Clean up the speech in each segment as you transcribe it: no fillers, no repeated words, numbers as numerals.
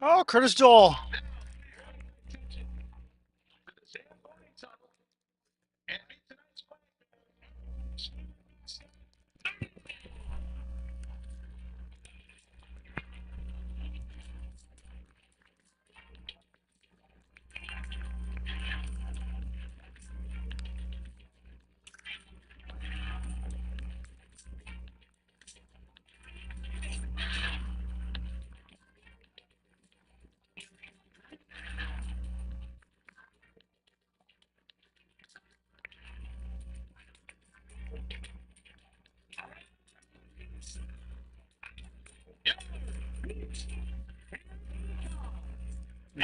Oh, Curtis Dole.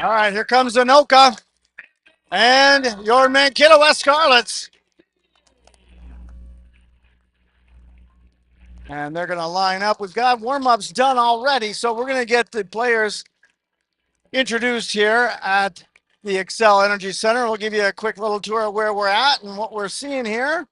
All right, here comes Anoka and your Mankato West Scarlets. And they're going to line up. We've got warm-ups done already, so we're going to get the players introduced here at the Excel Energy Center. We'll give you a quick little tour of where we're at and what we're seeing here.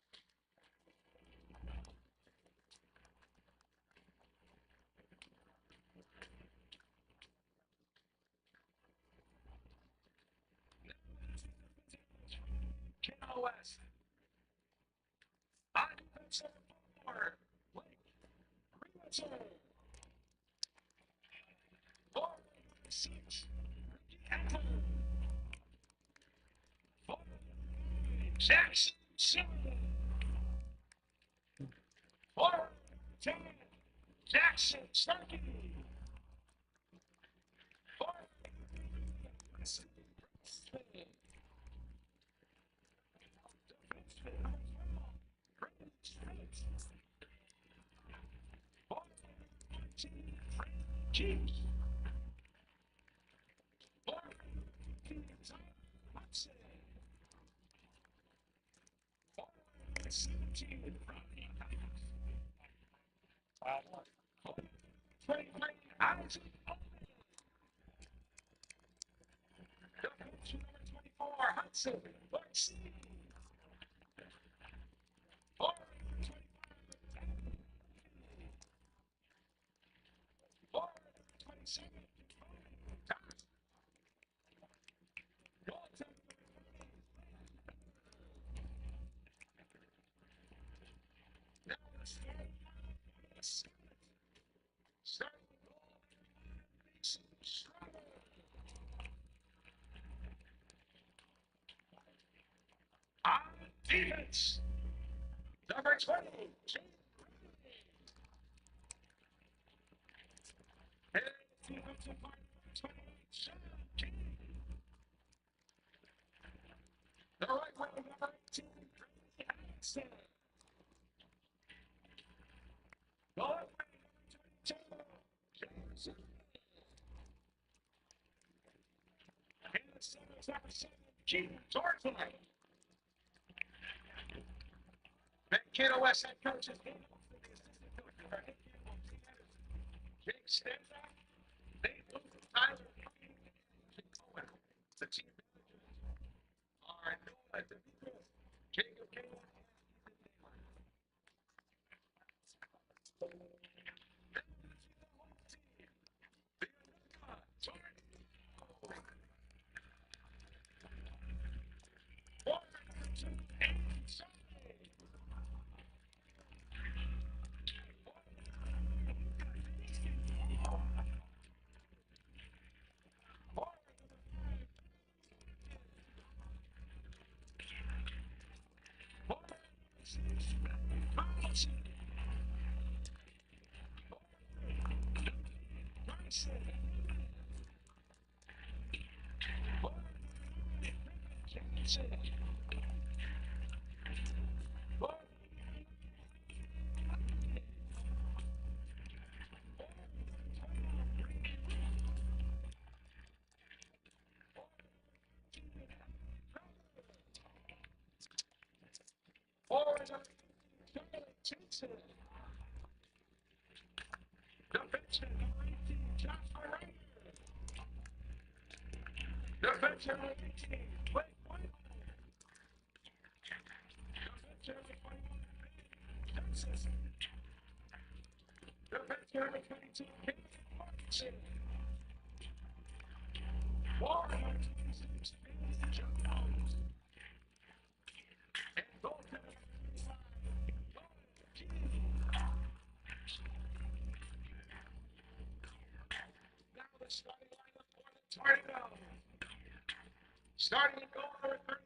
Starting at goal number 31.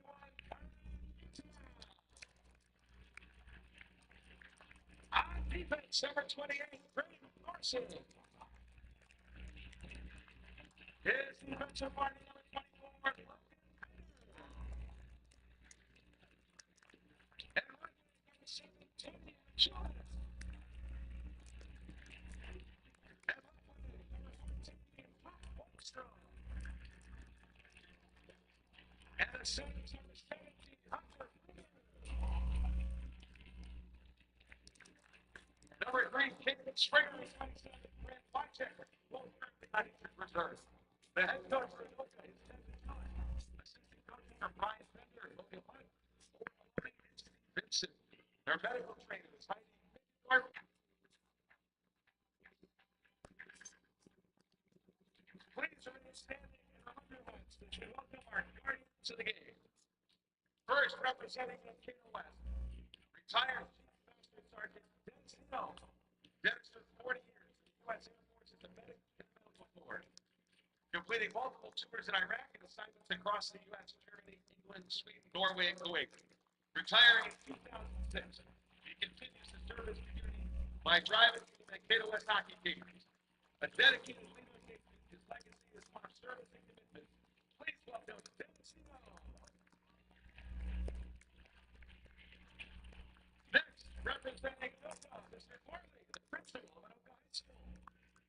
On defense, number 28, Varsity. His defensive line, number 24, and number 17, Jordan. And number 14, and the center, number 17, Hunter. Number 3, Kingman Springer, Grant Blackjacker, both currently not injured reserve. The head coach for Anoka is Kevin Miller. Assistant coaches are Brian Bender, Logan Hunt, and Steve Vincent. Their medical trainer is Heidi Midgard. Please remain standing in the underlines as we welcome our guardians of the game. First, representing Mankato West, retired Chief Master Sergeant Dennis Hill. Dennis served 40 years in the U.S. Air Force as a medic and medical board, completing multiple tours in Iraq and assignments across the U.S., Germany, England, Sweden, Norway, and Kuwait. Retiring in 2006, he continues to serve his community by driving the Mankato West hockey teams. A dedicated leader of his legacy is one of service and commitment. Please welcome Dennis Hill. Next, representing Anoka, Mr. Farley, the principal of Anoka High School.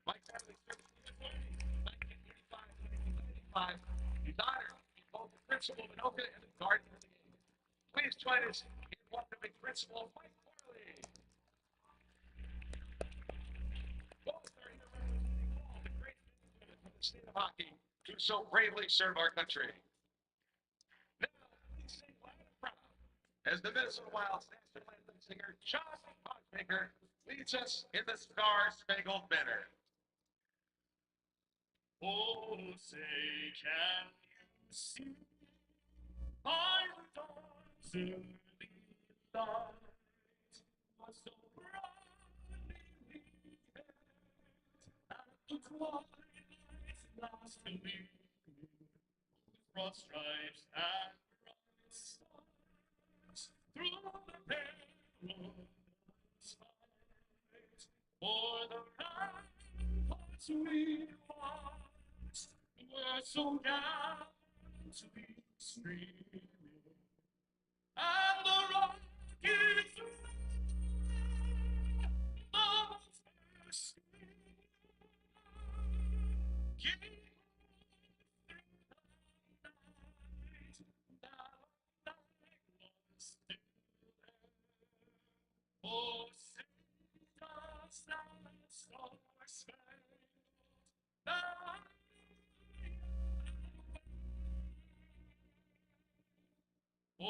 Mike Farley served in the authorities from 1985 to 1995. He's honored to be both the principal of Anoka and the guardian of the game. Please join us in welcoming Principal Mike Farley. Both are here representing all the great men from the state of hockey who so bravely serve our country. Now, please sing loud and proud as the Minnesota Wild's national anthem singer, John Hodgmaker, leads us in the Star-Spangled Banner. Oh, say, can you see by the dawn's early light was so brightly lit at the twilight's last gleam, with broad stripes and bright stars through the perilous fight, for the ramparts we watched were so gallant to be streaming, and the rockets of first came through the night, now night was still there. Oh, say does that star-spangled banner for the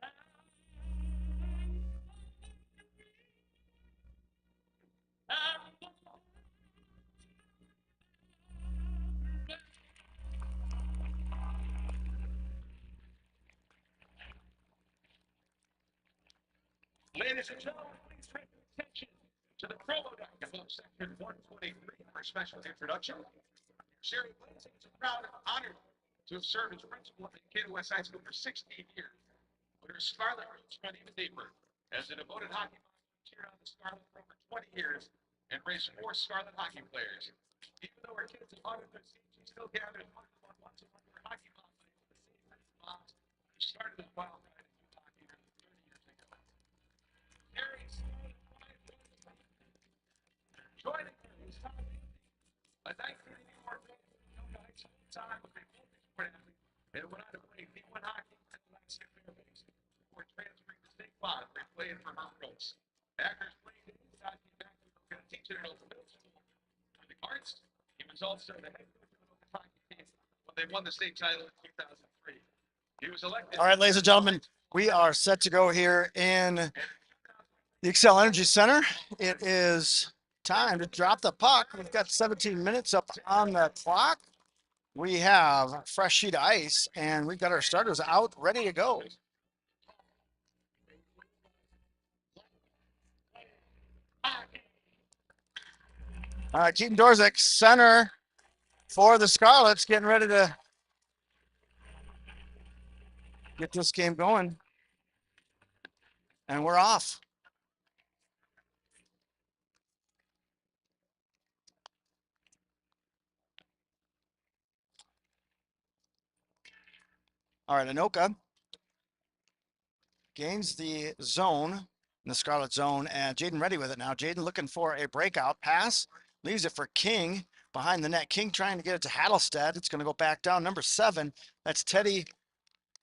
land and the Ladies and gentlemen, please pay attention to the promo deck above section 123 for a special introduction. Sherry Blazing is proud and honored to have served as principal at Mankato West High School for 16 years. But her scarlet roots run even deeper. As a devoted hockey mom, she cheered on the Scarlet for over 20 years and raised 4 Scarlet hockey players. Even though her kids have honored their seats, she still gathers one-on-one once a month with her hockey mom to see her moms who started as wild guide in youth hockey nearly 30 years ago. Sherry's joining her is Tom Andy, a 1984 time with a full sport athlete, and went on to play D1 hockey at the last Fairbanks before transferring to St. Cloud, where he played for her Girls. After his playing days, hockey back to Anoka, teaching at Anoka Middle School for the arts. He was also the head coach of Anoka's hockey team when they won the state title in 2003. He was elected. All right, ladies and gentlemen, we are set to go here in the Excel Energy Center. It is time to drop the puck. We've got 17 minutes up on the clock. We have a fresh sheet of ice, and we've got our starters out, ready to go. All right, Keaton Dorzik, center for the Scarlets, getting ready to get this game going. And we're off. All right, Anoka gains the zone, in the Scarlet zone, and Jaden ready with it now. Jaden looking for a breakout pass, leaves it for King behind the net. King trying to get it to Hattelstead. It's going to go back down. Number 7, that's Teddy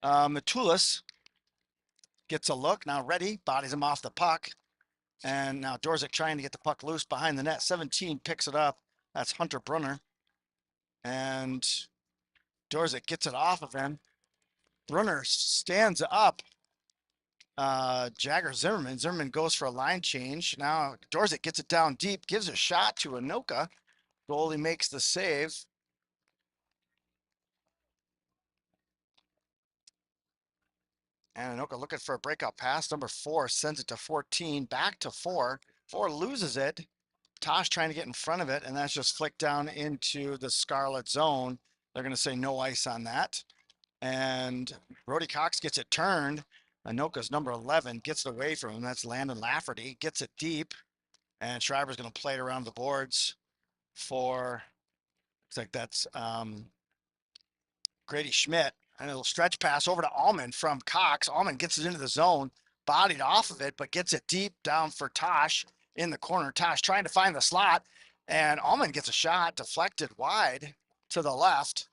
Matulis. Gets a look, now ready, bodies him off the puck. And now Dorzik trying to get the puck loose behind the net. 17 picks it up. That's Hunter Brunner. And Dorzik gets it off of him. Brunner stands up. Jagger Zimmerman. Zimmerman goes for a line change. Now Dorzik gets it down deep, gives a shot to Anoka. Goalie makes the save. And Anoka looking for a breakout pass. Number 4 sends it to 14, back to 4. 4 loses it. Tosh trying to get in front of it, and that's just flicked down into the Scarlet zone. They're going to say no ice on that. And Brody Cox gets it turned. Anoka's number 11 gets it away from him. That's Landon Lafferty. Gets it deep. And Schreiber's going to play it around the boards for, looks like that's Grady Schmidt. And a little stretch pass over to Allman from Cox. Allman gets it into the zone, bodied off of it, but gets it deep down for Tosh in the corner. Tosh trying to find the slot. And Allman gets a shot deflected wide to the left.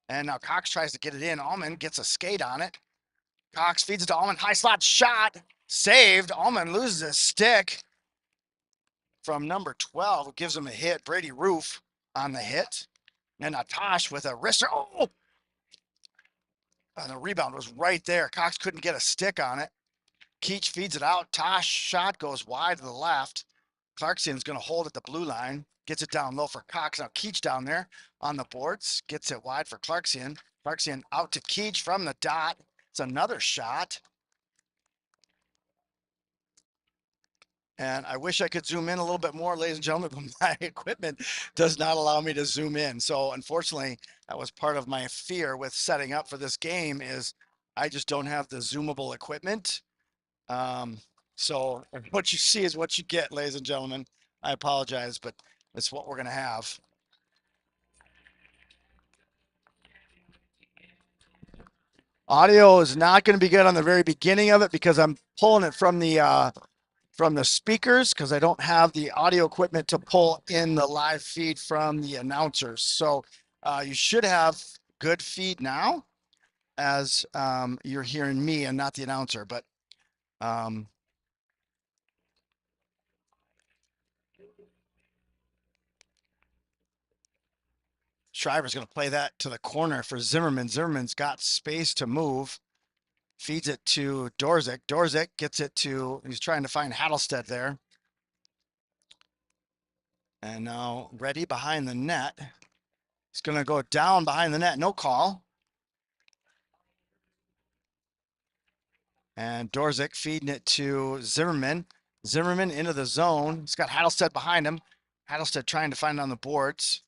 And now Cox tries to get it in. Allman gets a skate on it. Cox feeds it to Allman. High slot shot. Saved. Allman loses his stick from number 12, who gives him a hit. Brady Roof on the hit. And now Tosh with a wrister. Oh! And the rebound was right there. Cox couldn't get a stick on it. Keach feeds it out. Tosh shot goes wide to the left. Clarkson's going to hold at the blue line. Gets it down low for Cox. Now Keach down there on the boards. Gets it wide for Clarkson. Clarkson out to Keach from the dot. It's another shot. And I wish I could zoom in a little bit more, ladies and gentlemen, but my equipment does not allow me to zoom in. So unfortunately, that was part of my fear with setting up for this game is I just don't have the zoomable equipment. So what you see is what you get, ladies and gentlemen. I apologize, but it's what we're going to have. Audio is not going to be good on the very beginning of it because I'm pulling it from the speakers because I don't have the audio equipment to pull in the live feed from the announcers. So you should have good feed now as you're hearing me and not the announcer, but Shriver's going to play that to the corner for Zimmerman. Zimmerman's got space to move. Feeds it to Dorzik. Dorzik gets it to, he's trying to find Hattelstead there. And now ready behind the net. He's going to go down behind the net. No call. And Dorzik feeding it to Zimmerman. Zimmerman into the zone. He's got Hattelstead behind him. Hattelstead trying to find it on the boards.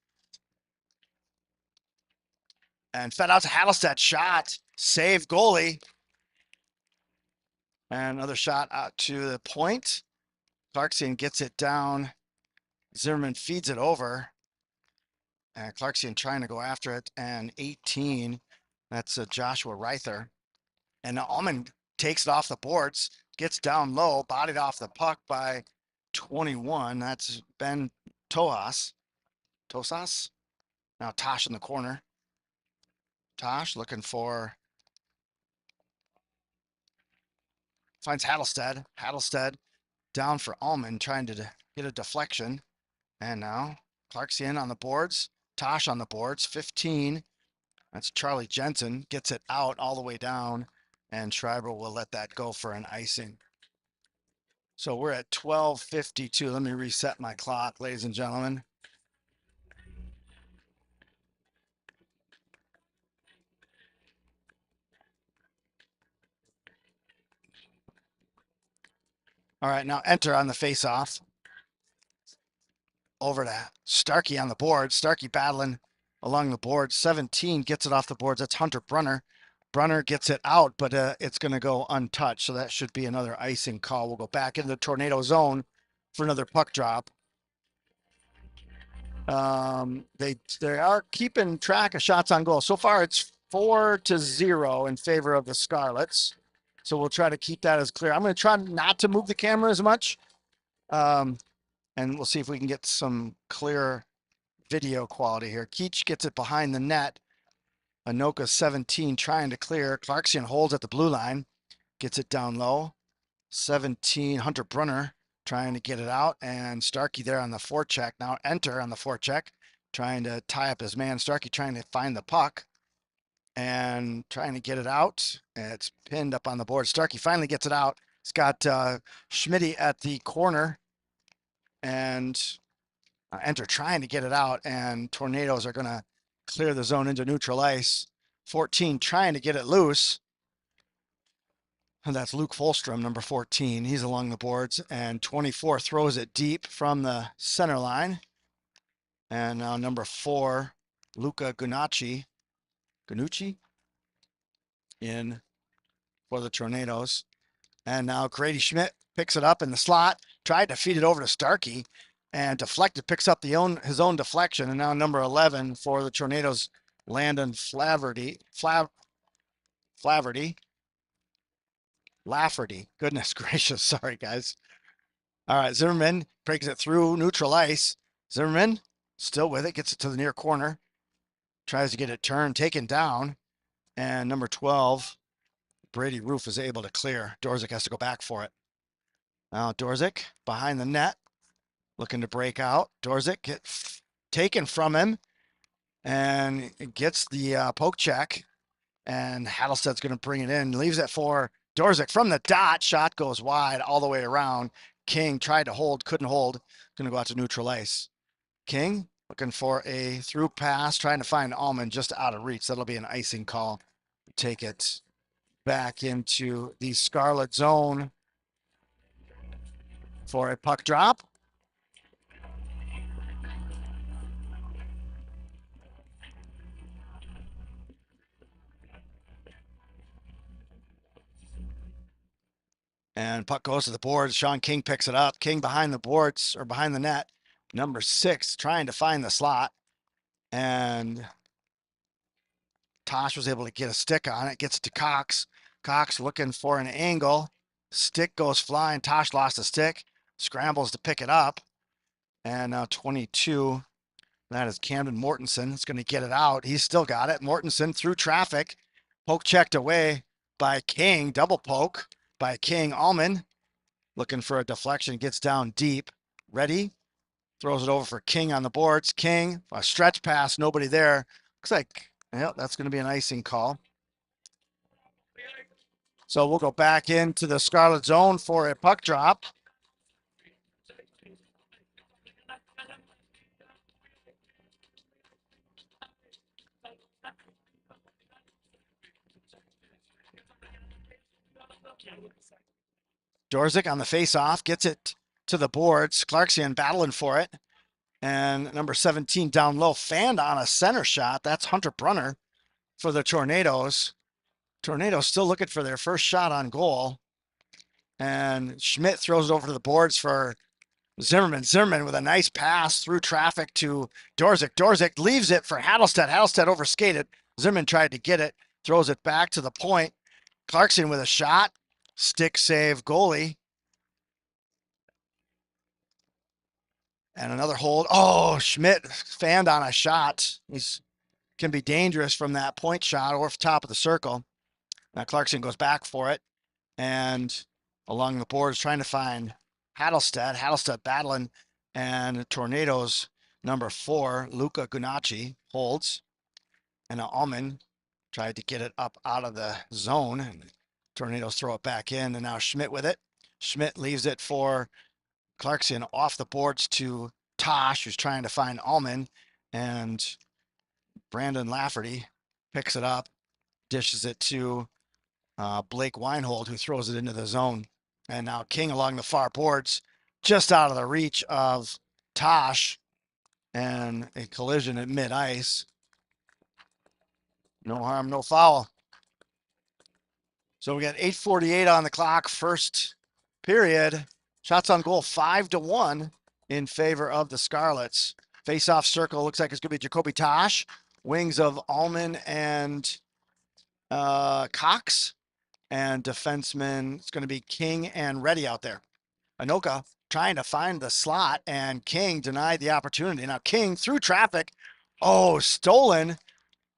And fed out to Hattelstead. Shot. Save goalie. And another shot out to the point. Clarkson gets it down. Zimmerman feeds it over. And Clarkson trying to go after it. And 18. That's Joshua Reither. And now Allman takes it off the boards. Gets down low. Bodied off the puck by 21. That's Ben Tojas. Tosas. Now Tosh in the corner. Tosh looking for, finds Hattelstead. Hattelstead down for Allman, trying to get a deflection. And now Clarkson on the boards. Tosh on the boards. 15. That's Charlie Jensen. Gets it out all the way down. And Schreiber will let that go for an icing. So we're at 12:52. Let me reset my clock, ladies and gentlemen. All right, now enter on the face-off. Over to Starkey on the board. Starkey battling along the board. 17 gets it off the boards. That's Hunter Brunner. Brunner gets it out, but it's going to go untouched. So that should be another icing call. We'll go back into the tornado zone for another puck drop. They are keeping track of shots on goal. So far, it's 4-0 in favor of the Scarlets. So we'll try to keep that as clear. I'm going to try not to move the camera as much. And we'll see if we can get some clear video quality here. Keach gets it behind the net. Anoka 17 trying to clear. Clarkson holds at the blue line. Gets it down low. 17, Hunter Brunner trying to get it out. And Starkey there on the forecheck. Now enter on the forecheck. Trying to tie up his man. Starkey trying to find the puck. And trying to get it out. It's pinned up on the board. Starkey finally gets it out. He's got Schmitty at the corner. And enter trying to get it out. And Tornadoes are going to clear the zone into neutral ice. 14 trying to get it loose. And that's Luke Folstrom, number 14. He's along the boards. And 24 throws it deep from the center line. And now number 4, Luca Gunucci in for the Tornadoes. And now Grady Schmidt picks it up in the slot. Tried to feed it over to Starkey. And deflected, picks up his own deflection. And now number 11 for the Tornadoes, Landon Lafferty. Goodness gracious. Sorry, guys. All right, Zimmerman breaks it through neutral ice. Zimmerman still with it, gets it to the near corner. Tries to get it turned, taken down. And number 12, Brady Roof is able to clear. Dorzik has to go back for it. Now Dorzik behind the net, looking to break out. Dorzik gets taken from him and gets the poke check. And Hattlestead's going to bring it in. Leaves it for Dorzik from the dot. Shot goes wide all the way around. King tried to hold, couldn't hold. Going to go out to neutral ice. King looking for a through pass, trying to find Allman just out of reach. That'll be an icing call. Take it back into the Scarlet zone for a puck drop. And puck goes to the boards. Sean King picks it up. King behind the boards or behind the net. Number 6 trying to find the slot. And Tosh was able to get a stick on it. Gets it to Cox. Cox looking for an angle. Stick goes flying. Tosh lost the stick. Scrambles to pick it up. And now 22. That is Camden Mortensen. It's going to get it out. He's still got it. Mortensen through traffic. Poke checked away by King. Double poke by King. Allman looking for a deflection. Gets down deep. Ready. Throws it over for King on the boards. King, a stretch pass. Nobody there. Looks like, yeah, that's going to be an icing call. So we'll go back into the Scarlet zone for a puck drop. Dorzik on the face-off, gets it to the boards. Clarkson battling for it. And number 17 down low, fanned on a center shot. That's Hunter Brunner for the Tornadoes. Tornadoes still looking for their first shot on goal. And Schmidt throws it over to the boards for Zimmerman. Zimmerman with a nice pass through traffic to Dorzik. Dorzik leaves it for Hattlestead. Hattlestead overskated. Zimmerman tried to get it, throws it back to the point. Clarkson with a shot. Stick save goalie. And another hold. Oh, Schmidt fanned on a shot. He's can be dangerous from that point shot or top of the circle. Now Clarkson goes back for it. And along the boards trying to find Hattlestead. Hattlestead battling. And Tornadoes number 4, Luca Gunucci, holds. And now Allman tried to get it up out of the zone. And Tornadoes throw it back in. And now Schmidt with it. Schmidt leaves it for Clarkson off the boards to Tosh, who's trying to find Allman, and Brandon Lafferty picks it up, dishes it to Blake Weinhold, who throws it into the zone. And now King along the far boards, just out of the reach of Tosh, and a collision at mid ice. No harm, no foul. So we got 8:48 on the clock, first period. Shots on goal 5-1 in favor of the Scarlets. Face-off circle looks like it's going to be Jacoby Tosh. Wings of Allman and Cox. And defenseman, it's going to be King and Reddy out there. Anoka trying to find the slot, and King denied the opportunity. Now King through traffic. Oh, stolen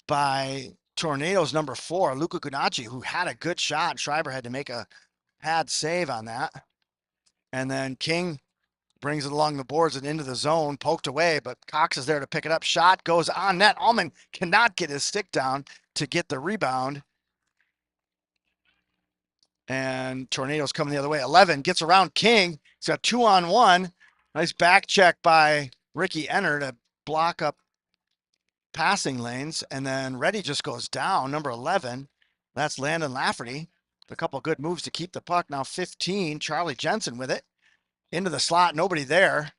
by Tornadoes number 4, Luca Gunachi, who had a good shot. Schreiber had to make a pad save on that. And then King brings it along the boards and into the zone, poked away, but Cox is there to pick it up. Shot goes on net. Allman cannot get his stick down to get the rebound. And Tornadoes coming the other way. 11 gets around King. He's got 2-on-1. Nice back check by Ricky Enner to block up passing lanes. And then Reddy just goes down. Number 11. That's Landon Lafferty. A couple good moves to keep the puck. Now 15. Charlie Jensen with it. Into the slot. Nobody there.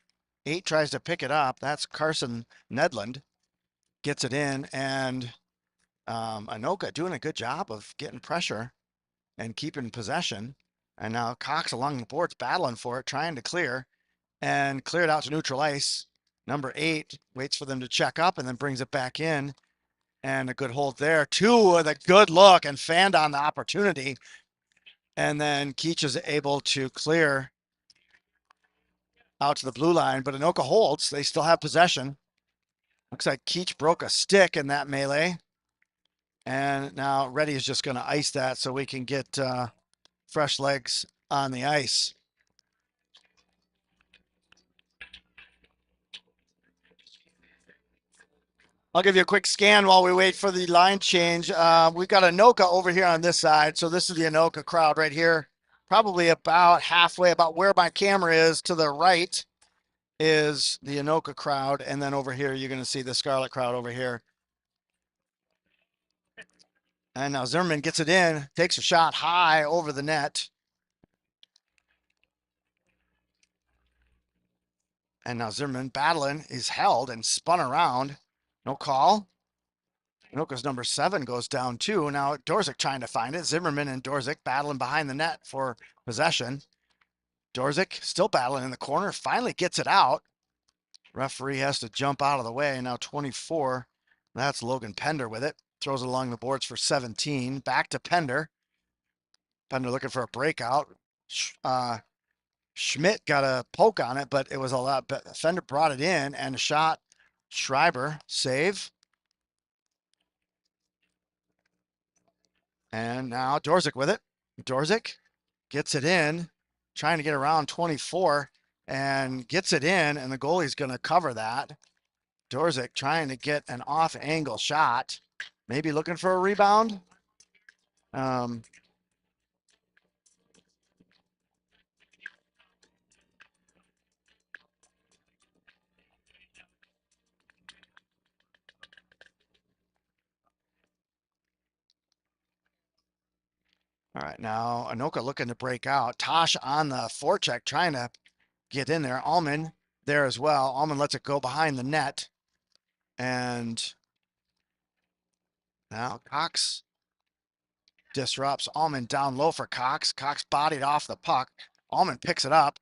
8 tries to pick it up. That's Carson Nedland. Gets it in. And Anoka doing a good job of getting pressure and keeping possession. And now Cox along the boards battling for it, trying to clear, and cleared out to neutral ice. Number 8 waits for them to check up and then brings it back in. And a good hold there. 2 with a good look and fanned on the opportunity. And then Keach is able to clear out to the blue line, but Anoka holds. They still have possession. Looks like Keach broke a stick in that melee. And now Reddy is just going to ice that so we can get fresh legs on the ice. I'll give you a quick scan while we wait for the line change. We've got Anoka over here on this side. So this is the Anoka crowd right here. Probably about halfway, about where my camera is to the right is the Anoka crowd. And then over here, you're going to see the Scarlet crowd over here. And now Zimmerman gets it in, takes a shot high over the net. And now Zimmerman battling is held and spun around. No call. Anoka's number 7 goes down too. Now Dorzik trying to find it. Zimmerman and Dorzik battling behind the net for possession. Dorzik still battling in the corner. Finally gets it out. Referee has to jump out of the way. Now 24. That's Logan Pender with it. Throws it along the boards for 17. Back to Pender. Pender looking for a breakout. Schmidt got a poke on it, but it was a lot. Fender brought it in and a shot. Schreiber save. And now Dorzik with it. Dorzik gets it in, trying to get around 24 and gets it in, and the goalie's going to cover that. Dorzik trying to get an off-angle shot, maybe looking for a rebound. All right, now Anoka looking to break out. Tosh on the forecheck, trying to get in there. Allman there as well. Allman lets it go behind the net. And now Cox disrupts. Allman down low for Cox. Cox bodied off the puck. Allman picks it up.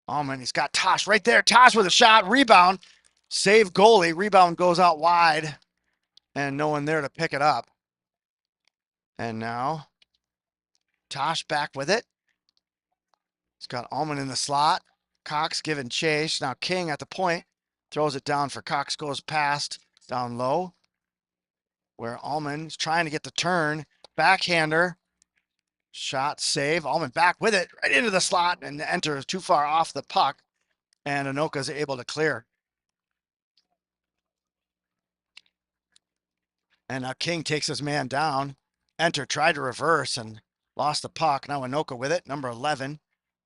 Allman, he's got Tosh right there. Tosh with a shot. Rebound. Save goalie. Rebound goes out wide. And no one there to pick it up. And now Tosh back with it. He's got Allman in the slot. Cox giving chase. Now King at the point. Throws it down for Cox. Goes past. Down low. Where Allman's trying to get the turn. Backhander. Shot save. Allman back with it. Right into the slot. And enters too far off the puck. And Anoka's able to clear. And now King takes his man down. Enter tried to reverse and lost the puck. Now Anoka with it. Number 11.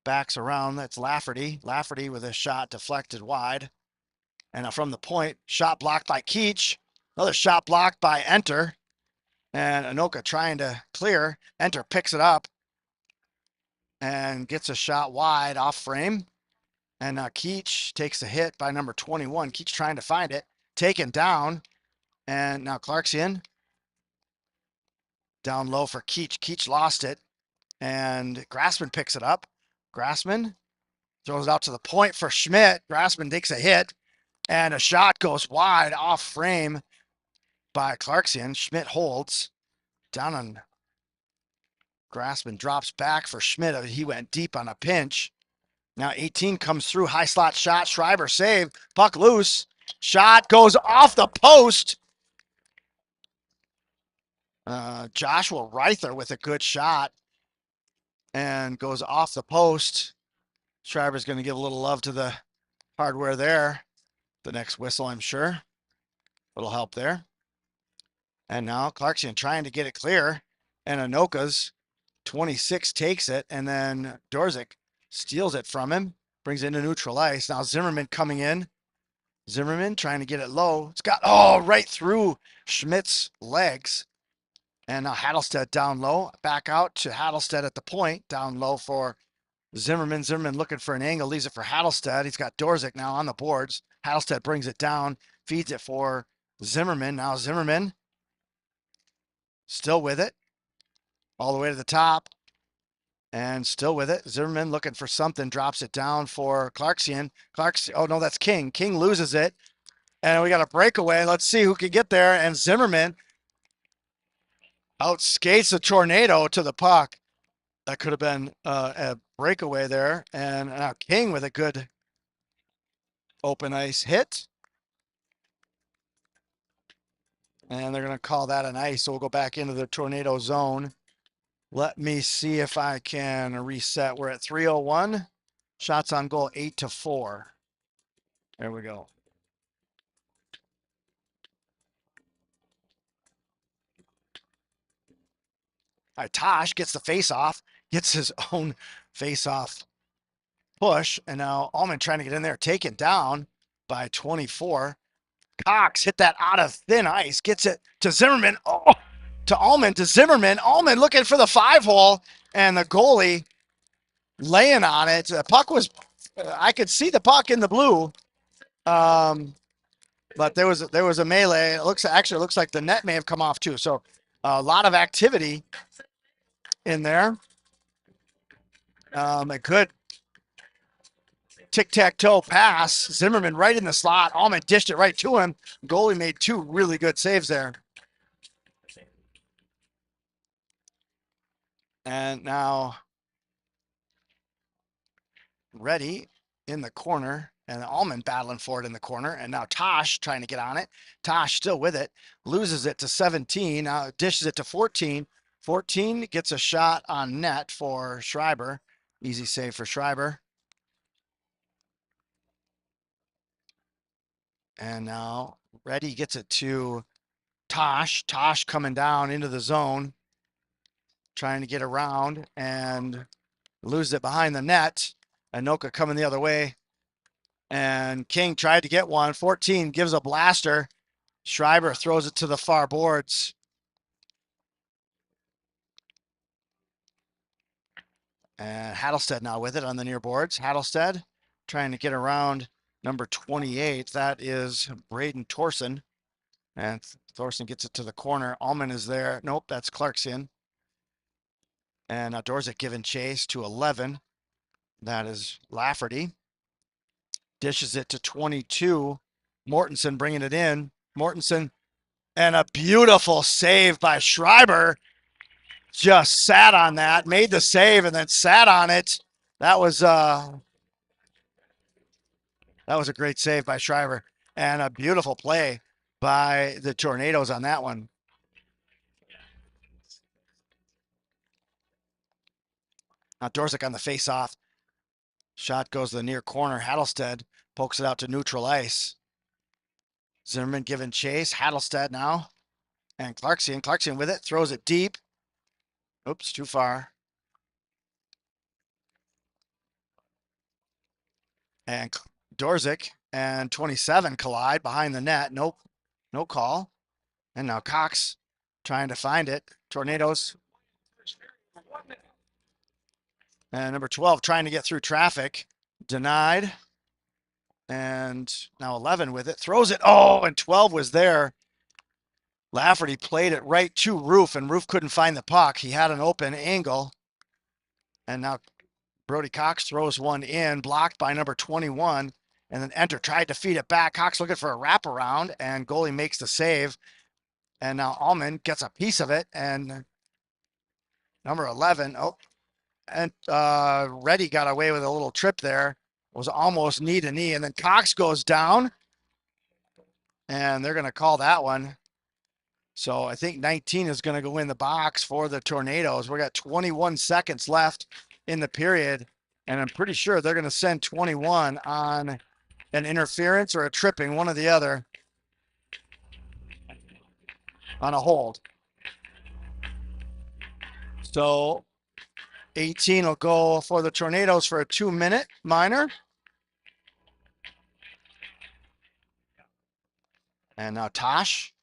backs around. That's Lafferty. Lafferty with a shot deflected wide. And from the point, shot blocked by Keach. Another shot blocked by Enter. And Anoka trying to clear. Enter picks it up and gets a shot wide off frame. And Keach takes a hit by number 21. Keach trying to find it. Taken down. And now Clarkson down low for Keach. Keach lost it. And Grassman picks it up. Grassman throws it out to the point for Schmidt. Grassman takes a hit. And a shot goes wide off frame by Clarkson. Schmidt holds. Down on Grassman, drops back for Schmidt. He went deep on a pinch. Now 18 comes through. High slot shot. Schreiber save. Puck loose. Shot goes off the post. Joshua Reither with a good shot. And goes off the post. Schreiber's going to give a little love to the hardware there. The next whistle, I'm sure. Little help there. And now Clarkson trying to get it clear. And Anoka's 26 takes it. And then Dorzik steals it from him. Brings it into neutral ice. Now Zimmerman coming in. Zimmerman trying to get it low. It's got, right through Schmidt's legs. And now Hattelstead down low. Back out to Hattelstead at the point. Down low for Zimmerman. Zimmerman looking for an angle. Leaves it for Hattelstead. He's got Dorzik now on the boards. Hattelstead brings it down. Feeds it for Zimmerman. Now Zimmerman still with it. All the way to the top. And still with it. Zimmerman looking for something. Drops it down for Clarkson. Oh, no, that's King. King loses it. And we got a breakaway. Let's see who can get there. And Zimmerman outskates the tornado to the puck. That could have been a breakaway there. And now King with a good open ice hit. And they're going to call that an ice. So we'll go back into the tornado zone. Let me see if I can reset. We're at 3:01. Shots on goal 8-4. There we go. All right, Tosh gets the face off, gets his own face off push. And now Allman trying to get in there, taken down by 24. Cox hit that out of thin ice, gets it to Zimmerman. To Allman, to Zimmerman. Allman looking for the 5-hole, and the goalie laying on it. The puck was, I could see the puck in the blue. But there was a melee. It looks like the net may have come off too. So a lot of activity in there. A good tic-tac-toe pass. Zimmerman right in the slot. Allman dished it right to him. Goalie made two really good saves there. And now Reddy in the corner, and Allman battling for it in the corner. And now Tosh trying to get on it. Tosh still with it. Loses it to 17. Now dishes it to 14. 14 gets a shot on net for Schreiber. Easy save for Schreiber. And now Reddy gets it to Tosh. Tosh coming down into the zone. Trying to get around and loses it behind the net. Anoka coming the other way. And King tried to get one. 14 gives a blaster. Schreiber throws it to the far boards. And Hattelstead now with it on the near boards. Hattelstead trying to get around number 28. That is Braden Thorson. And Thorson gets it to the corner. Allman is there. Nope, that's Clarkson. And Dorzik giving chase to 11. That is Lafferty. Dishes it to 22. Mortensen bringing it in. Mortensen, and a beautiful save by Schreiber. Just sat on that, made the save, and then sat on it. That was a great save by Schreiber, and a beautiful play by the Tornadoes on that one. Now Dorzik on the face-off. Shot goes to the near corner. Hattelstead pokes it out to neutral ice. Zimmerman giving chase. Hattelstead now. And Clarkson. Clarkson with it. Throws it deep. Oops, too far. And Dorzik and 27 collide behind the net. Nope, no call. And now Cox trying to find it. Tornadoes. And number 12 trying to get through traffic. Denied. And now 11 with it. Throws it. Oh, and 12 was there. Lafferty played it right to Roof, and Roof couldn't find the puck. He had an open angle. And now Brody Cox throws one in, blocked by number 21. And then Enter tried to feed it back. Cox looking for a wraparound, and goalie makes the save. And now Allman gets a piece of it, and number 11, and Reddy got away with a little trip there. It was almost knee to knee, and then Cox goes down, and they're going to call that one. So I think 19 is going to go in the box for the Tornadoes. We got 21 seconds left in the period, and I'm pretty sure they're going to send 21 on an interference or a tripping, one or the other, on a hold. So 18 will go for the Tornadoes for a 2-minute minor. And now Tosh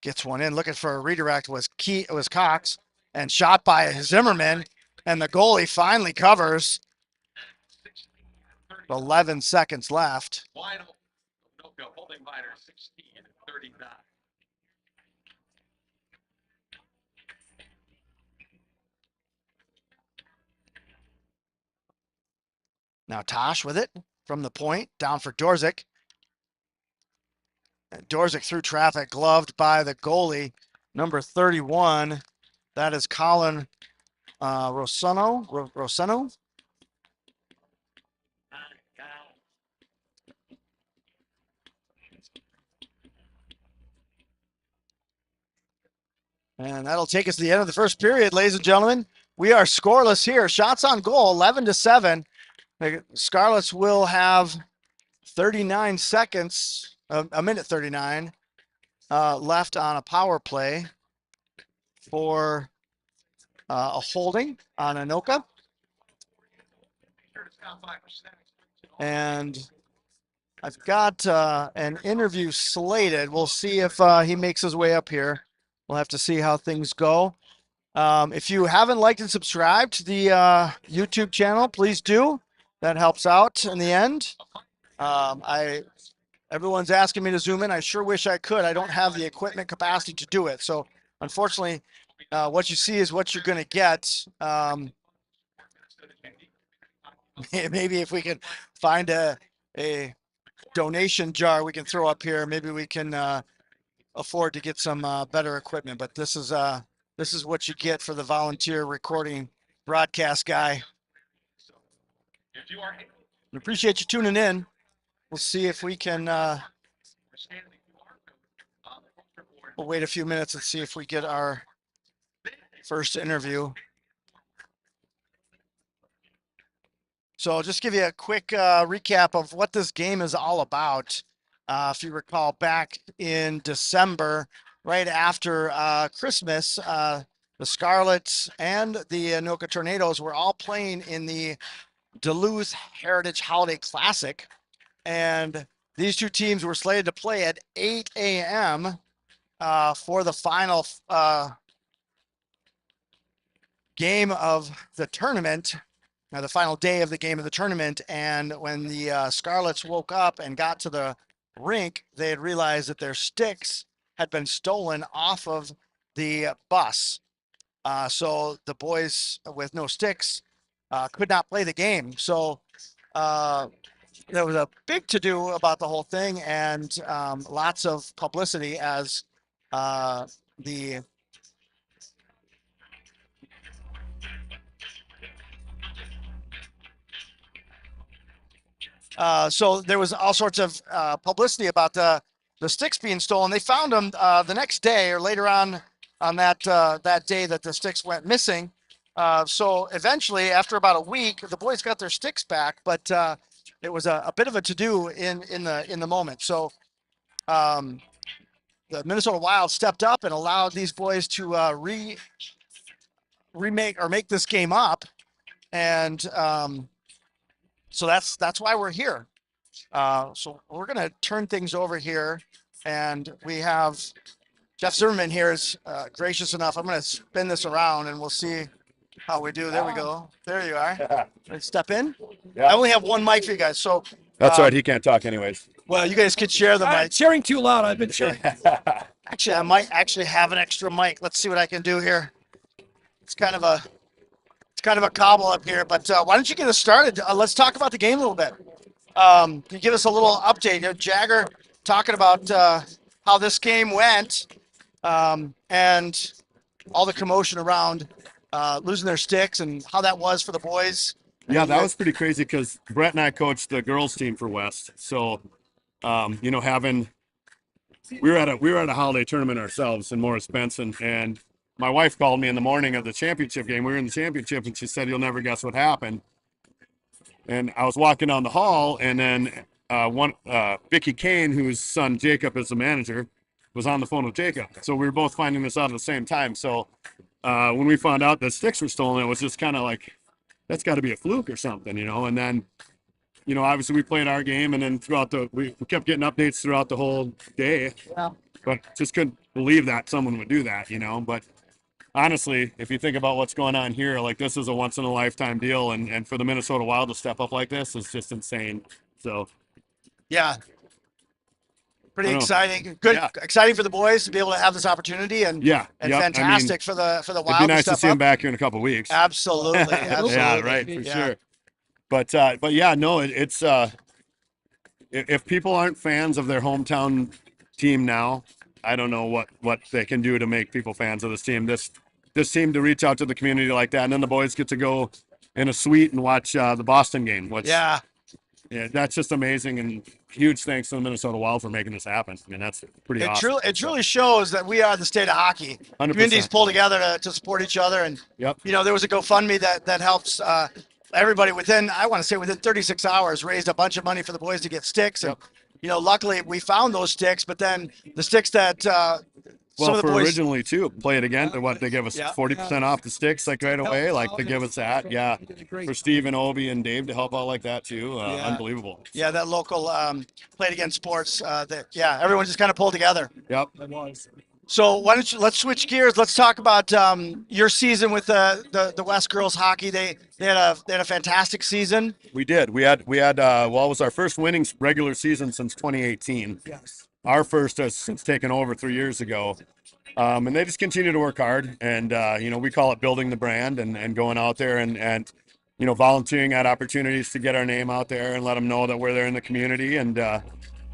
gets one in, looking for a redirect. It was Cox, and shot by Zimmerman, and the goalie finally covers. 11 seconds left. Wide open. Anoka holding minor 16-39. Now Tosh with it from the point, down for Dorzik. Dorzik through traffic, gloved by the goalie, number 31. That is Colin Rossano. And that'll take us to the end of the first period, ladies and gentlemen. We are scoreless here. Shots on goal, 11-7. The Scarlets will have 39 seconds, a minute 39 left on a power play for a holding on Anoka. And I've got an interview slated. We'll see if he makes his way up here. We'll have to see how things go. If you haven't liked and subscribed to the YouTube channel, please do. That helps out in the end. Everyone's asking me to zoom in. I sure wish I could. I don't have the equipment capacity to do it. So unfortunately, what you see is what you're going to get. Maybe if we can find a donation jar we can throw up here, maybe we can afford to get some better equipment. But this is what you get for the volunteer recording broadcast guy. We appreciate you tuning in. We'll see if we can we'll wait a few minutes and see if we get our first interview. So I'll just give you a quick recap of what this game is all about. If you recall, back in December, right after Christmas, the Scarlets and the Anoka Tornadoes were all playing in the Duluth Heritage Holiday Classic. And these two teams were slated to play at 8 a.m. For the final game of the tournament. Now, the final day of the game of the tournament, and when the Scarlets woke up and got to the rink, they had realized that their sticks had been stolen off of the bus. So the boys with no sticks could not play the game. So there was a big to-do about the whole thing, and lots of publicity as the so there was all sorts of publicity about the sticks being stolen. They found them the next day or later on that day that the sticks went missing. So eventually, after about a week, the boys got their sticks back, but it was a bit of a to-do in the moment. So the Minnesota Wild stepped up and allowed these boys to make this game up, and So that's why we're here. So we're gonna turn things over here, and we have Jeff Zimmerman here is gracious enough. I'm gonna spin this around, and we'll see how we do. There we go. There you are. Let's step in. Yeah. I only have one mic for you guys, so That's all right. He can't talk anyways. well, you guys could share the I'm mic. cheering too loud. I've been cheering. Actually, I might actually have an extra mic. Let's see what I can do here. It's kind of a cobble up here, but why don't you get us started? Let's talk about the game a little bit. Can you give us a little update? You know, Jagger talking about how this game went and all the commotion around losing their sticks and how that was for the boys. Yeah, that was pretty crazy because Brett and I coached the girls team for West. So, you know, we were at a holiday tournament ourselves in Morris Benson, and my wife called me in the morning of the championship game. We were in the championship, and she said, "You'll never guess what happened." And I was walking down the hall, and then Vicky Kane, whose son Jacob is the manager, was on the phone with Jacob. So we were both finding this out at the same time. So when we found out that sticks were stolen, it was just kind of like, that's got to be a fluke or something, you know. And then, you know, obviously we played our game, and then we kept getting updates throughout the whole day. Yeah. But just couldn't believe that someone would do that, you know. But honestly, if you think about what's going on here, like, this is a once in a lifetime deal, and for the Minnesota Wild to step up like this is just insane. So Yeah. Pretty I know. exciting. Good, Yeah. exciting for the boys to be able to have this opportunity, and yeah, and yep. fantastic for the It'd Wild be nice to step see him up. back here in a couple of weeks. Absolutely, absolutely. Yeah, right, for Yeah. sure. But yeah, no, it's if people aren't fans of their hometown team now, I don't know what they can do to make people fans of this team. This team to reach out to the community like that, and then the boys get to go in a suite and watch the Boston game. Which, Yeah. yeah, that's just amazing, and huge thanks to the Minnesota Wild for making this happen. I mean, that's pretty awesome. It truly shows that we are the state of hockey. 100%. Communities pull together to support each other, and Yep. you know, there was a GoFundMe that helps everybody within 36 hours raised a bunch of money for the boys to get sticks, and Yep. you know, luckily we found those sticks. But then the sticks that some Well, of the for boys originally too, play it again. What they give us Yeah. 40% off the sticks like right away. Like to give us that, yeah. Great. For Steve and Obi and Dave to help out like that too, Yeah. unbelievable. Yeah, that local Played Again Sports. Everyone just kind of pulled together. Yep. So why don't you let's switch gears. Let's talk about your season with the West girls hockey. They had a fantastic season. We did. We had well, it was our first winning regular season since 2018. Yes. Our first has since taken over 3 years ago. And they just continue to work hard, and you know, we call it building the brand and going out there and you know, volunteering at opportunities to get our name out there and let them know that we're there in the community, and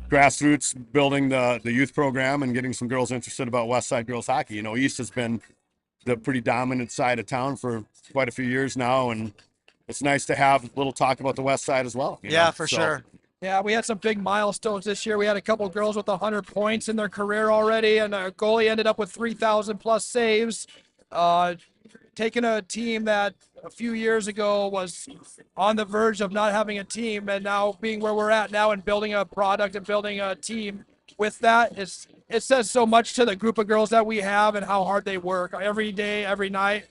grassroots building the youth program and getting some girls interested about West Side girls hockey. You know, East has been the pretty dominant side of town for quite a few years now, and it's nice to have a little talk about the West Side as well. you Yeah, know? for So, sure. Yeah, we had some big milestones this year. We had a couple girls with 100 points in their career already, and our goalie ended up with 3,000 plus saves. Taking a team that a few years ago was on the verge of not having a team, and now being where we're at now and building a product and building a team with that, it says so much to the group of girls that we have and how hard they work every day, every night.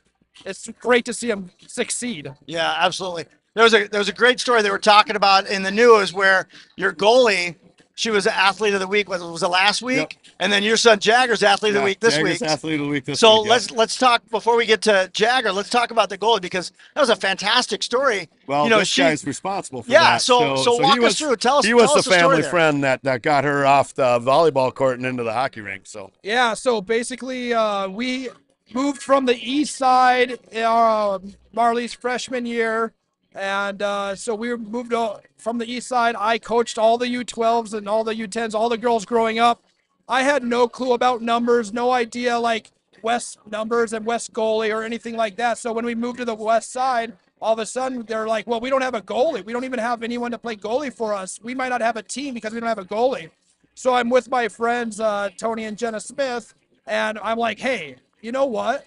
It's great to see them succeed. Yeah, absolutely. There was a great story they were talking about in the news where your goalie, she was athlete of the week. Was it last week? Yep. And then your son Jagger's athlete of yeah, the week this Jagger's week. athlete of the week this So week. yeah. let's talk before we get to Jagger. Let's talk about the goalie, because that was a fantastic story. Well, you know, this guy's responsible for Yeah, that. so walk he us was, through. Tell us- He was tell the us the story family there. friend that got her off the volleyball court and into the hockey rink. So Yeah, so basically, we moved from the east side Marley's freshman year, and so we moved from the east side. I coached all the U12s and all the U10s, all the girls growing up. I had no clue about numbers, no idea like West numbers and West goalie or anything like that. So when we moved to the west side, all of a sudden they're like, well, we don't have a goalie. We don't even have anyone to play goalie for us. We might not have a team because we don't have a goalie. So I'm with my friends, Tony and Jenna Smith, and I'm like, hey, you know what?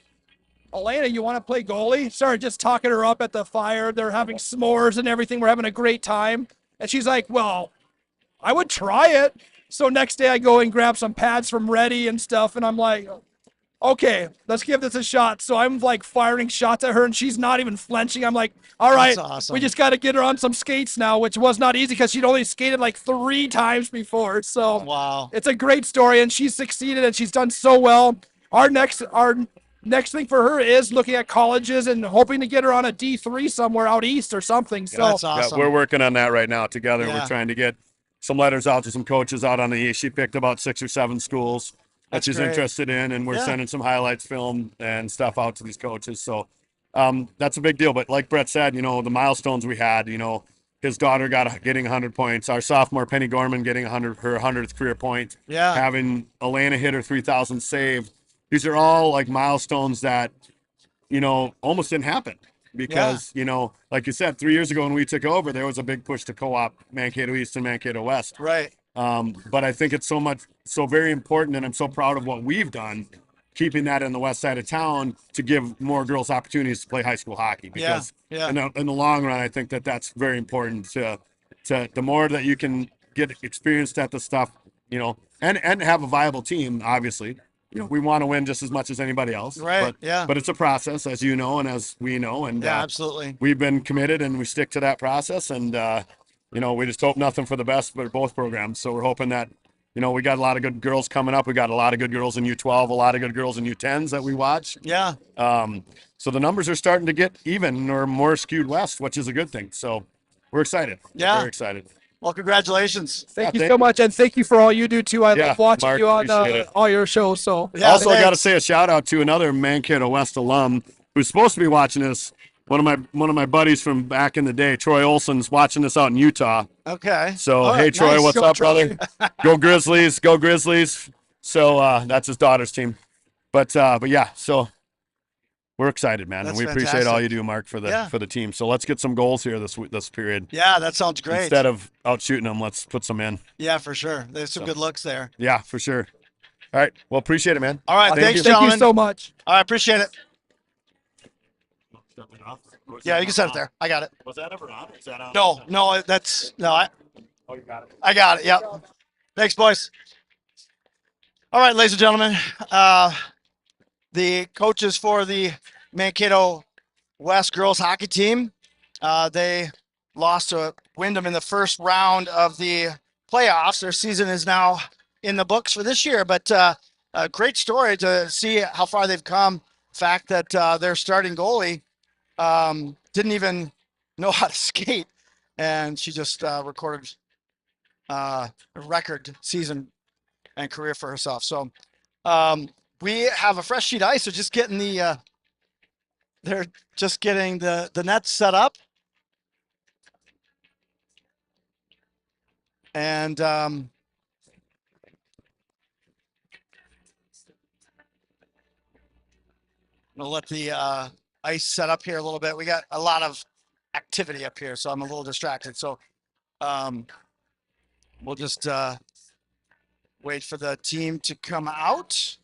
Elena, you want to play goalie? Started just talking her up at the fire. They're having s'mores and everything. We're having a great time. And she's like, well, I would try it. So next day I go and grab some pads from Ready and stuff. And I'm like, okay, let's give this a shot. So I'm like firing shots at her, and she's not even flinching. I'm like, all right, That's awesome. we just got to get her on some skates now, which was not easy because she'd only skated like 3 times before. So Wow. it's a great story, and she's succeeded, and she's done so well. Our next thing for her is looking at colleges and hoping to get her on a D3 somewhere out east or something. So That's Yeah, awesome. we're working on that right now together. Yeah. We're trying to get some letters out to some coaches out on the east. She picked about 6 or 7 schools that That's she's great. interested in, and we're Yeah. sending some highlights film and stuff out to these coaches. So that's a big deal. But like Brett said, the milestones we had, his daughter getting 100 points. Our sophomore Penny Gorman getting her 100th career point. Yeah. Having Elena hit her 3,000 save. These are all like milestones that almost didn't happen because like you said, 3 years ago when we took over, there was a big push to co-op Mankato East and Mankato West. Right. But I think it's so very important, and I'm so proud of what we've done, keeping that in the west side of town to give more girls opportunities to play high school hockey. Because Yeah. in the long run, I think that's very important. To the more that you can get experienced at the stuff, and have a viable team. Obviously, we want to win just as much as anybody else. Right. But it's a process, as you know, and as we know, and Yeah, absolutely. we've been committed and we stick to that process, and we just hope nothing for the best for both programs. So we're hoping that, we got a lot of good girls coming up. We got a lot of good girls in U12, a lot of good girls in U10s that we watch. Yeah. So the numbers are starting to get even or more skewed west, which is a good thing. So we're excited. Yeah. We're very excited. Well, congratulations. thank you thank so you. much, and thank you for all you do too. I Yeah, love watching Mark, you on appreciate it. all your shows. So Yeah, Also, I got to thanks. say a shout out to another Mankato West alum who's supposed to be watching this. One of my buddies from back in the day, Troy Olson's watching this out in Utah. Okay. So All hey right, Troy, nice. what's Go, up, Troy. brother? Go Grizzlies, go Grizzlies. So that's his daughter's team. But yeah, so we're excited, man, That's and we appreciate all you do, Mark, for the team. So let's get some goals here this period. Yeah, that sounds great. Instead of out shooting them, let's put some in. Yeah, for sure. There's some good looks there. Yeah, for sure. All right. Well, appreciate it, man. All right. Thanks, Thank gentlemen. you so much. All right, appreciate it. Yeah, you can set it there. I got it. Was that ever on? Is that on? No, that's no. Oh, you got it. I got it. Yep. Thanks, boys. All right, ladies and gentlemen, the coaches for the Mankato West girls hockey team, they lost to Wyndham in the first round of the playoffs. Their season is now in the books for this year, but a great story to see how far they've come. The fact that their starting goalie didn't even know how to skate, and she just recorded a record season and career for herself. So we have a fresh sheet of ice. So just getting they're just getting the nets set up. And we'll let the ice set up here a little bit. We got a lot of activity up here, so I'm a little distracted. So we'll just wait for the team to come out.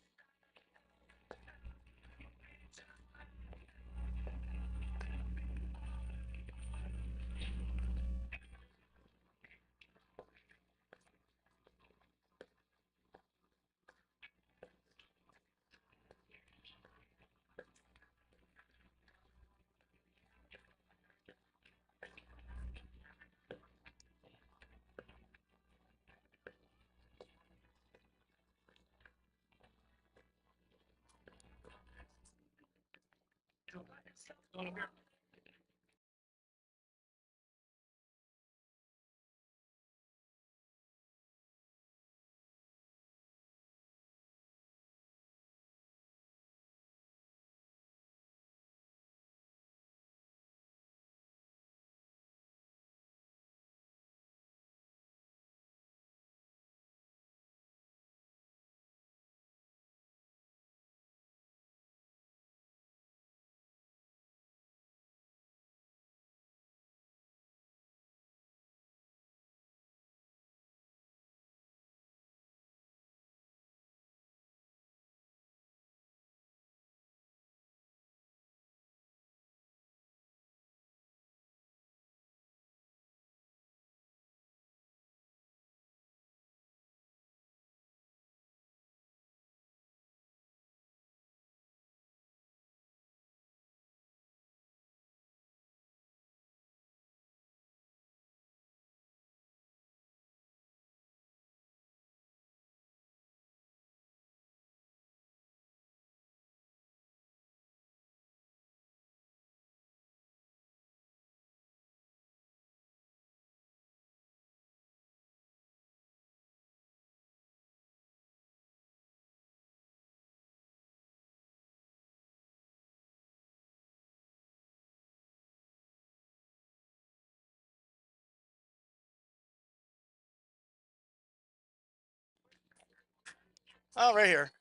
Oh, right here.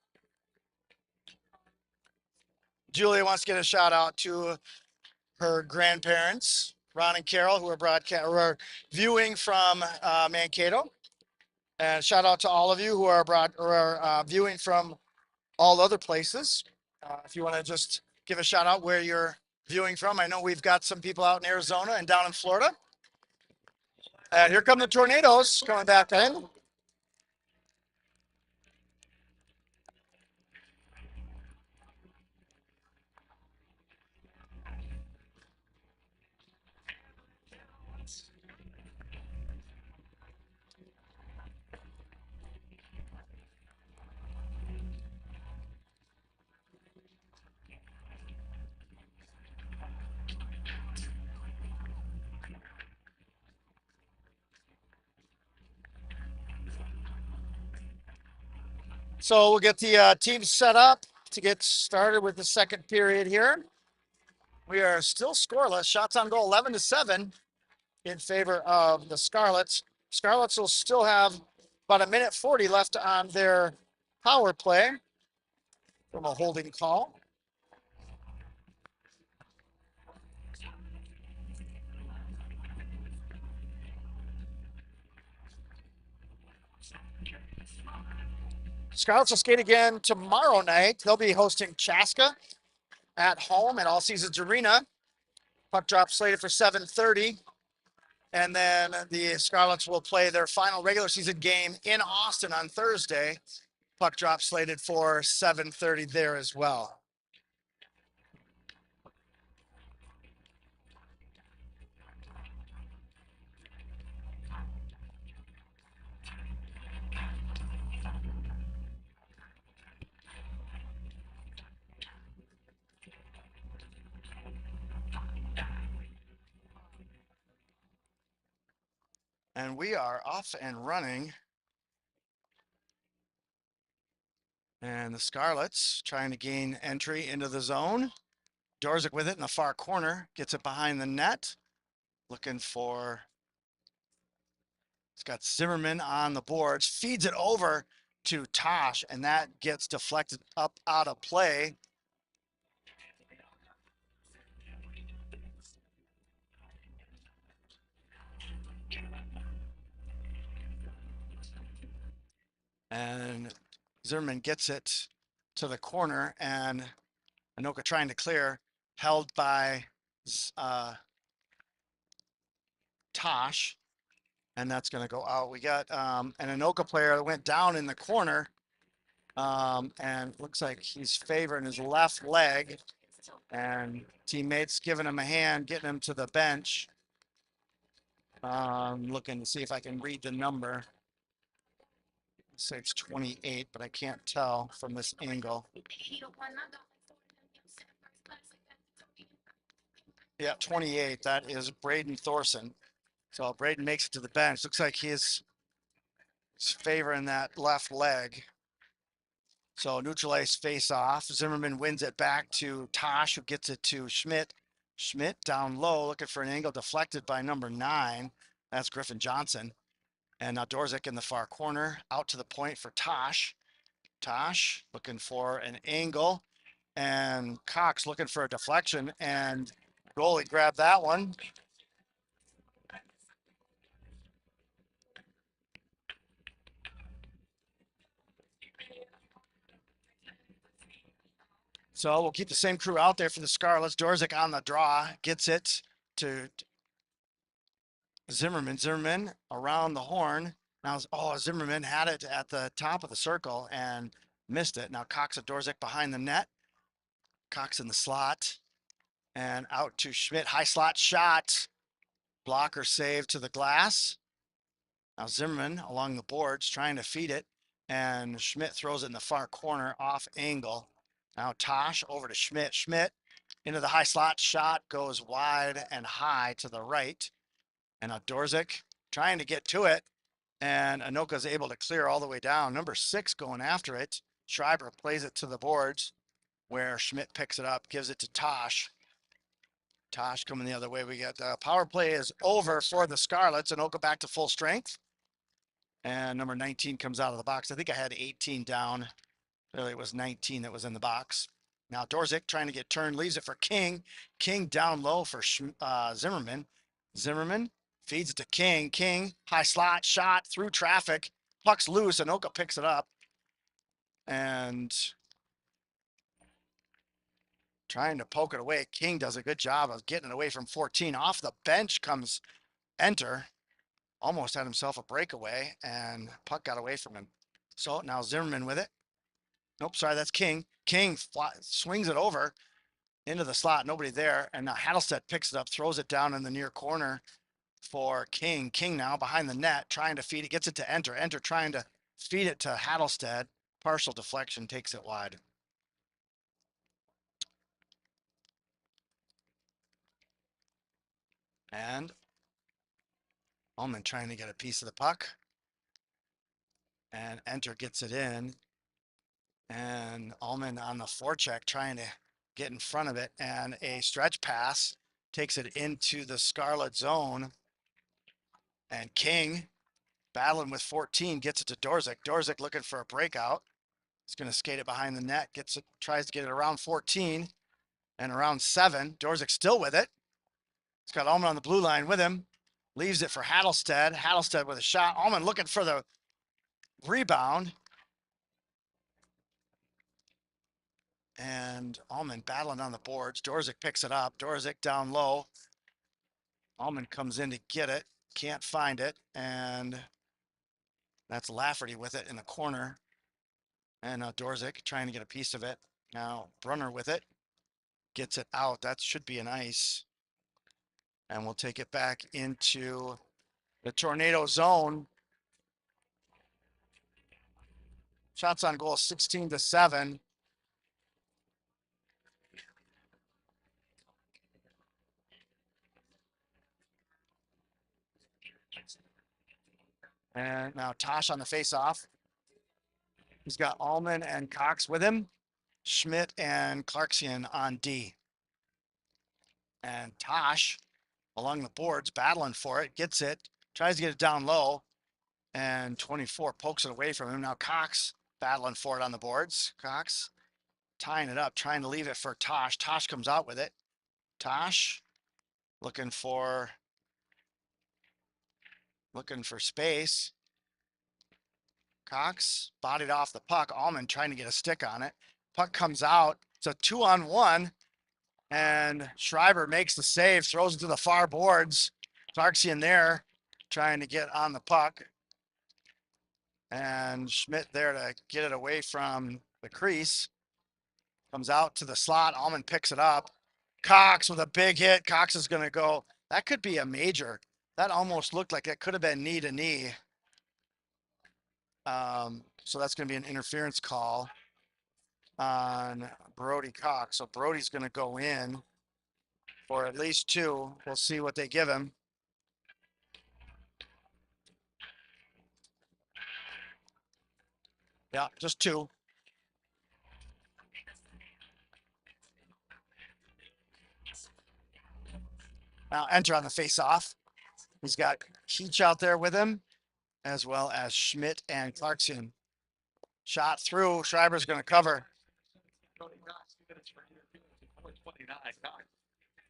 Julia wants to get a shout out to her grandparents, Ron and Carol, who are viewing from Mankato. And shout out to all of you who are viewing from all other places. If you want to just give a shout out where you're viewing from. I know we've got some people out in Arizona and down in Florida. And here come the tornadoes coming back in. So we'll get the teams set up to get started with the second period here. We are still scoreless. Shots on goal 11-7 in favor of the Scarlets. Scarlets will still have about 1:40 left on their power play from a holding call. Scarlets will skate again tomorrow night. They'll be hosting Chaska at home at All Seasons Arena. Puck drop slated for 7:30. And then the Scarlets will play their final regular season game in Austin on Thursday. Puck drop slated for 7:30 there as well. And we are off and running. And the Scarlets trying to gain entry into the zone. Dorzik with it in the far corner, gets it behind the net. Looking for, it's got Zimmerman on the boards, feeds it over to Tosh, and that gets deflected up out of play. And Zimmerman gets it to the corner, and Anoka trying to clear, held by Tosh, and that's going to go out. We got an Anoka player that went down in the corner, and looks like he's favoring his left leg, and teammates giving him a hand, getting him to the bench. Looking to see if I can read the number. Say it's 28, but I can't tell from this angle. Yeah, 28. That is Braden Thorson. So Braden makes it to the bench. Looks like he's favoring that left leg. So neutral ice face off. Zimmerman wins it back to Tosh, who gets it to Schmidt. Schmidt down low, looking for an angle, deflected by number 9. That's Griffin Johnson. And now Dorzik in the far corner, out to the point for Tosh. Tosh looking for an angle, and Cox looking for a deflection, and goalie grabbed that one. So we'll keep the same crew out there for the Scarlets. Dorzik on the draw, gets it to Zimmerman. Zimmerman around the horn. Now, Zimmerman had it at the top of the circle and missed it. Now Cox and Dorzik behind the net. Cox in the slot and out to Schmidt. High slot shot. Blocker save to the glass. Now Zimmerman along the boards trying to feed it, and Schmidt throws it in the far corner off angle. Now Tosh over to Schmidt. Schmidt into the high slot shot, goes wide and high to the right. And now Dorzik trying to get to it, and Anoka's able to clear all the way down. Number 6 going after it. Schreiber plays it to the boards where Schmidt picks it up, gives it to Tosh. Tosh coming the other way. We got power play is over for the Scarlets. Anoka back to full strength. And number 19 comes out of the box. I think I had 18 down Really, it was 19 that was in the box. Now Dorzik trying to get turned, leaves it for King. King down low for Zimmerman. Zimmerman feeds it to King. King, high slot, shot through traffic. Puck's loose. Anoka picks it up. And trying to poke it away. King does a good job of getting it away from 14. Off the bench comes Enter. Almost had himself a breakaway, and puck got away from him. So now Zimmerman with it. Nope, sorry, that's King. King swings it over into the slot, nobody there. And now Hattlestead picks it up, throws it down in the near corner for King. King now behind the net, trying to feed it, gets it to Enter. Enter trying to feed it to Hattlestead. Partial deflection, takes it wide. And Ullman trying to get a piece of the puck. And Enter gets it in. And Ullman on the forecheck trying to get in front of it. And a stretch pass takes it into the Scarlet zone. And King battling with 14 gets it to Dorzik. Dorzik looking for a breakout. He's going to skate it behind the net. Gets it, tries to get it around 14 and around 7. Dorzik still with it. He's got Ullman on the blue line with him. Leaves it for Hattlestead. Hattlestead with a shot. Ullman looking for the rebound. And Ullman battling on the boards. Dorzik picks it up. Dorzik down low. Ullman comes in to get it. Can't find it. And that's Lafferty with it in the corner. And Dorzik trying to get a piece of it. Now Brunner with it. Gets it out. That should be an ice. And we'll take it back into the tornado zone. Shots on goal 16-7. And now Tosh on the faceoff. He's got Ullman and Cox with him. Schmidt and Clarkson on D. And Tosh along the boards, battling for it, gets it, tries to get it down low, and 24 pokes it away from him. Now Cox battling for it on the boards. Cox tying it up, trying to leave it for Tosh. Tosh comes out with it. Tosh looking for space. Cox bodied off the puck. Ullman trying to get a stick on it. Puck comes out. It's a 2-on-1. And Schreiber makes the save, throws it to the far boards. Clarkson there trying to get on the puck. And Schmidt there to get it away from the crease. Comes out to the slot. Ullman picks it up. Cox with a big hit. Cox is going to go. That could be a major. That almost looked like it could have been knee to knee. So that's going to be an interference call on Brody Cox. So Brody's going to go in for at least 2. We'll see what they give him. Yeah, just 2. Now Enter on the face-off. He's got Keach out there with him, as well as Schmidt and Clarkson. Shot through. Schreiber's going to cover. Cody Cox, 2 minutes for interference at 4:29. Cox,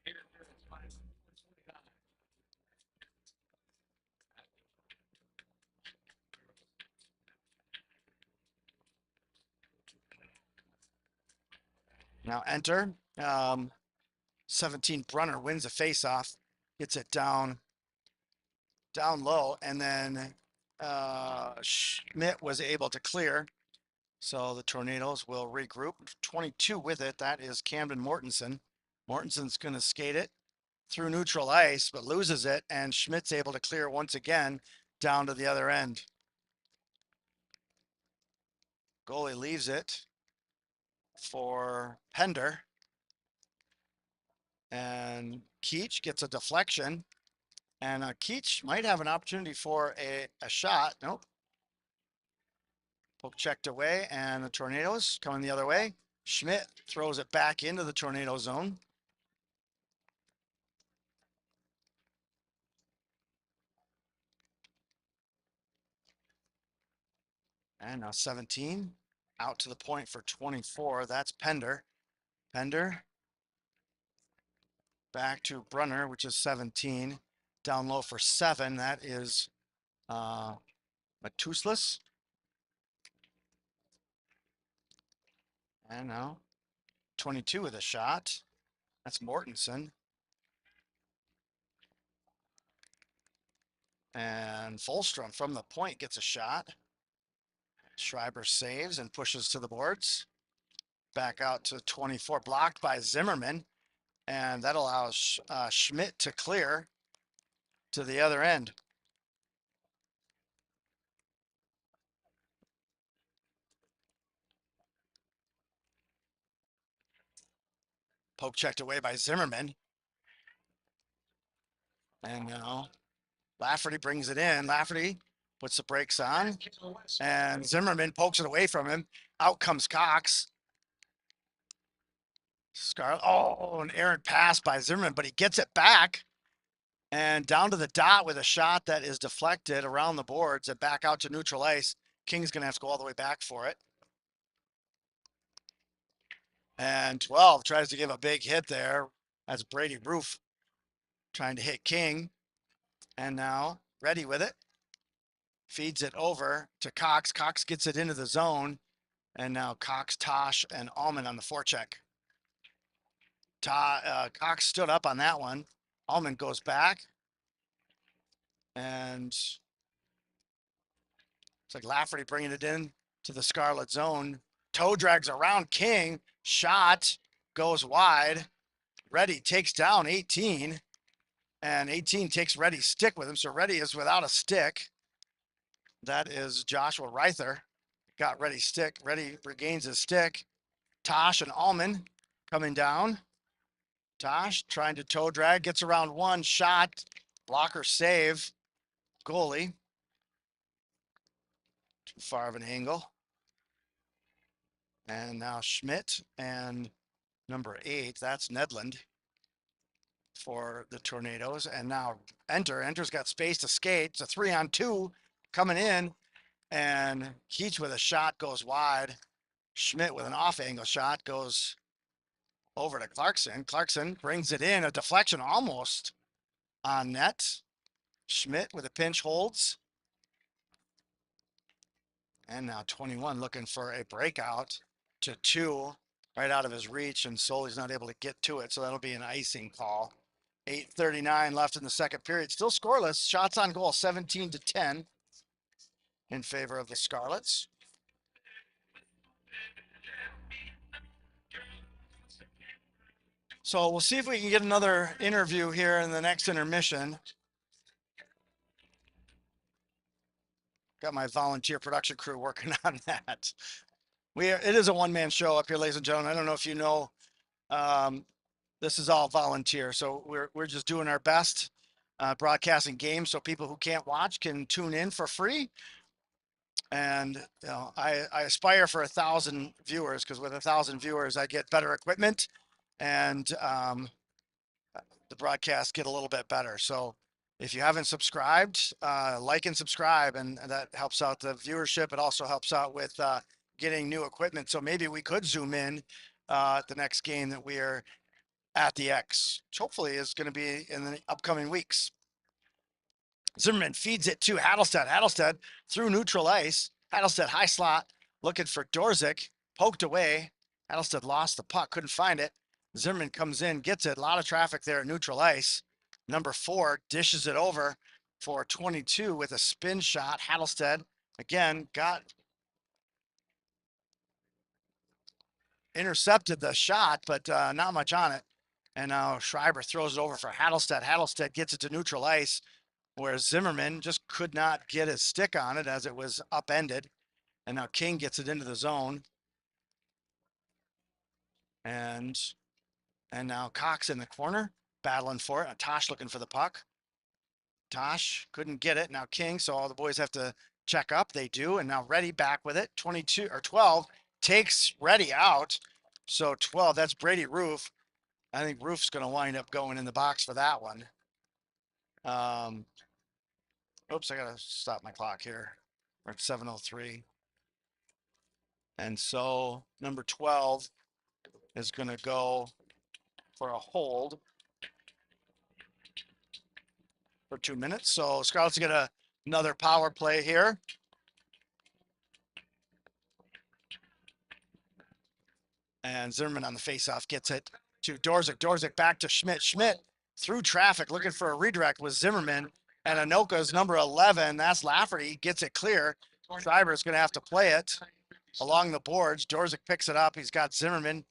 interference, 5:29. Now Enter. 17 Brunner wins the face-off. Gets it down low. And then Schmidt was able to clear. So the Tornadoes will regroup. 22 with it. That is Camden Mortensen. Mortensen's going to skate it through neutral ice, but loses it. And Schmidt's able to clear once again down to the other end. Goalie leaves it for Pender. And Keach gets a deflection. And Keach might have an opportunity for a shot. Nope. Poke checked away, and the Tornadoes coming the other way. Schmidt throws it back into the tornado zone. And now 17 Out to the point for 24. That's Pender. Pender. Back to Brunner, which is 17. Down low for 7. That is Matuslis. And now 22 with a shot. That's Mortensen. And Folstrom from the point gets a shot. Schreiber saves and pushes to the boards. Back out to 24, blocked by Zimmerman. And that allows Schmidt to clear to the other end. Poke checked away by Zimmerman. And now Lafferty brings it in. Lafferty puts the brakes on. And Zimmerman pokes it away from him. Out comes Cox. Scarlett. Oh, an errant pass by Zimmerman, but he gets it back. And down to the dot with a shot that is deflected around the boards and back out to neutral ice. King's going to have to go all the way back for it. And 12 tries to give a big hit there. That's Brady Roof trying to hit King. And now ready with it. Feeds it over to Cox. Cox gets it into the zone. And now Cox, Tosh, and Allman on the forecheck. Cox stood up on that one. Allman goes back. And it's like Lafferty bringing it in to the Scarlet zone. Toe drags around King. Shot goes wide. Reddy takes down 18. And 18 takes Reddy's stick with him. So Reddy is without a stick. That is Joshua Reither. Got Reddy's stick. Reddy regains his stick. Tosh and Allman coming down. Tosh trying to toe drag. Gets around one. Shot. Blocker save. Goalie. Too far of an angle. And now Schmidt and number 8. That's Nedland for the Tornadoes. And now Enter's got space to skate. It's a 3-on-2 coming in. And Keach with a shot goes wide. Schmidt with an off angle shot goes over to Clarkson. Clarkson brings it in. A deflection almost on net. Schmidt with a pinch holds. And now 21 looking for a breakout to 2 right out of his reach. And Soli's not able to get to it. So that'll be an icing call. 8:39 left in the second period. Still scoreless. Shots on goal 17-10 in favor of the Scarlets. So we'll see if we can get another interview here in the next intermission. Got my volunteer production crew working on that. It is a one-man show up here, ladies and gentlemen. I don't know if you know, this is all volunteer. So we're just doing our best, broadcasting games so people who can't watch can tune in for free. And you know, I aspire for 1,000 viewers, because with 1,000 viewers, I get better equipment and the broadcasts get a little bit better. So if you haven't subscribed, like and subscribe, and that helps out the viewership. It also helps out with getting new equipment. So maybe we could zoom in the next game that we are at the X, which hopefully is going to be in the upcoming weeks. Zimmerman feeds it to Hattelstead. Hattelstead through neutral ice. Hattelstead high slot looking for Dorzik. Poked away. Hattelstead lost the puck. Couldn't find it. Zimmerman comes in, gets it. A lot of traffic there at neutral ice. Number 4 dishes it over for 22 with a spin shot. Hattelstead again got intercepted the shot, but not much on it. And now Schreiber throws it over for Hattelstead. Hattelstead gets it to neutral ice, where Zimmerman just could not get his stick on it as it was upended. And now King gets it into the zone. And now Cox in the corner, battling for it. Tosh looking for the puck. Tosh couldn't get it. Now King, so all the boys have to check up. They do. And now Reddy back with it. 22 or 12 takes Reddy out. So 12, that's Brady Roof. I think Roof's going to wind up going in the box for that one. Oops, I got to stop my clock here. We're at 7:03. And so number 12 is going to go for a hold for 2 minutes. So Scarlets get another power play here. And Zimmerman on the faceoff gets it to Dorzik. Dorzik back to Schmidt. Schmidt through traffic looking for a redirect with Zimmerman. And Anoka's number 11. That's Lafferty. Gets it clear. Schreiber's going to have to play it along the boards. Dorzik picks it up. He's got Zimmerman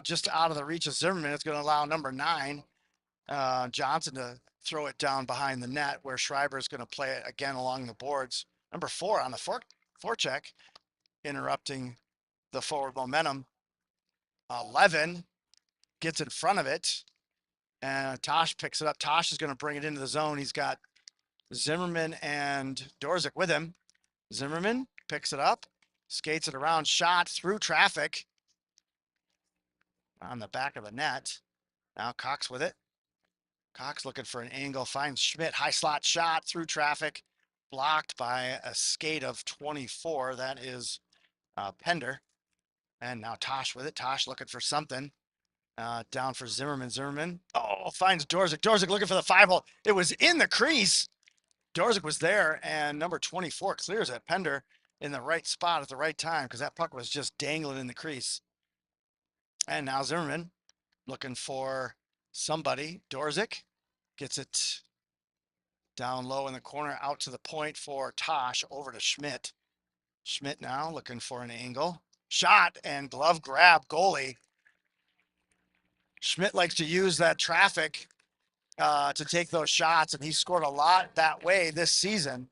just out of the reach of Zimmerman. It's going to allow number 9, Johnson, to throw it down behind the net, where Schreiber is going to play it again along the boards. Number 4 on the forecheck, interrupting the forward momentum. 11 gets in front of it, and Tosh picks it up. Tosh is going to bring it into the zone. He's got Zimmerman and Dorzik with him. Zimmerman picks it up, skates it around, shot through traffic on the back of the net. Now Cox with it. Cox looking for an angle, finds Schmidt, high slot shot through traffic, blocked by a skate of 24. That is Pender. And now Tosh with it. Tosh looking for something. Down for Zimmerman. Zimmerman, finds Dorzik. Dorzik looking for the 5-hole. It was in the crease. Dorzik was there, and number 24 clears it. Pender in the right spot at the right time, because that puck was just dangling in the crease. And now Zimmerman looking for somebody. Dorzik gets it down low in the corner, out to the point for Tosh, over to Schmidt. Schmidt now looking for an angle. Shot and glove grab, goalie. Schmidt likes to use that traffic to take those shots, and he scored a lot that way this season.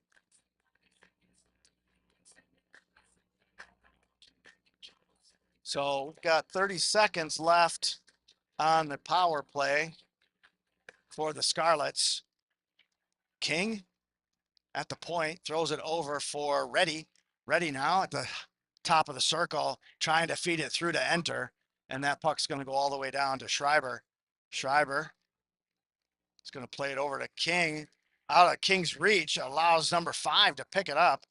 So we've got 30 seconds left on the power play for the Scarlets. King at the point, throws it over for Reddy. Reddy now at the top of the circle, trying to feed it through to enter. And that puck's going to go all the way down to Schreiber. Schreiber is going to play it over to King. Out of King's reach, allows number 5 to pick it up.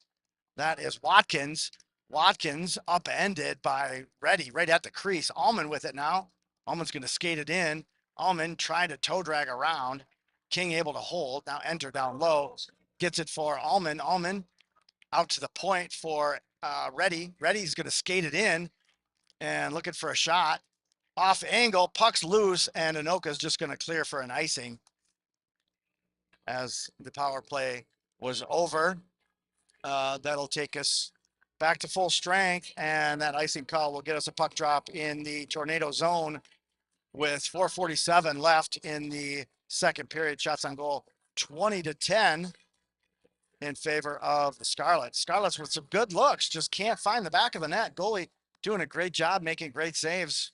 That is Watkins. Watkins upended by Reddy right at the crease. Allman with it now. Allman's going to skate it in. Allman trying to toe drag around. King able to hold. Now enter down low. Gets it for Allman. Allman out to the point for Reddy. Reddy's going to skate it in and looking for a shot. Off angle, puck's loose, and Anoka's just going to clear for an icing as the power play was over. That'll take us back to full strength, and that icing call will get us a puck drop in the tornado zone with 4:47 left in the second period. Shots on goal 20-10 in favor of the Scarlets. Scarlets with some good looks, just can't find the back of the net. Goalie doing a great job, making great saves.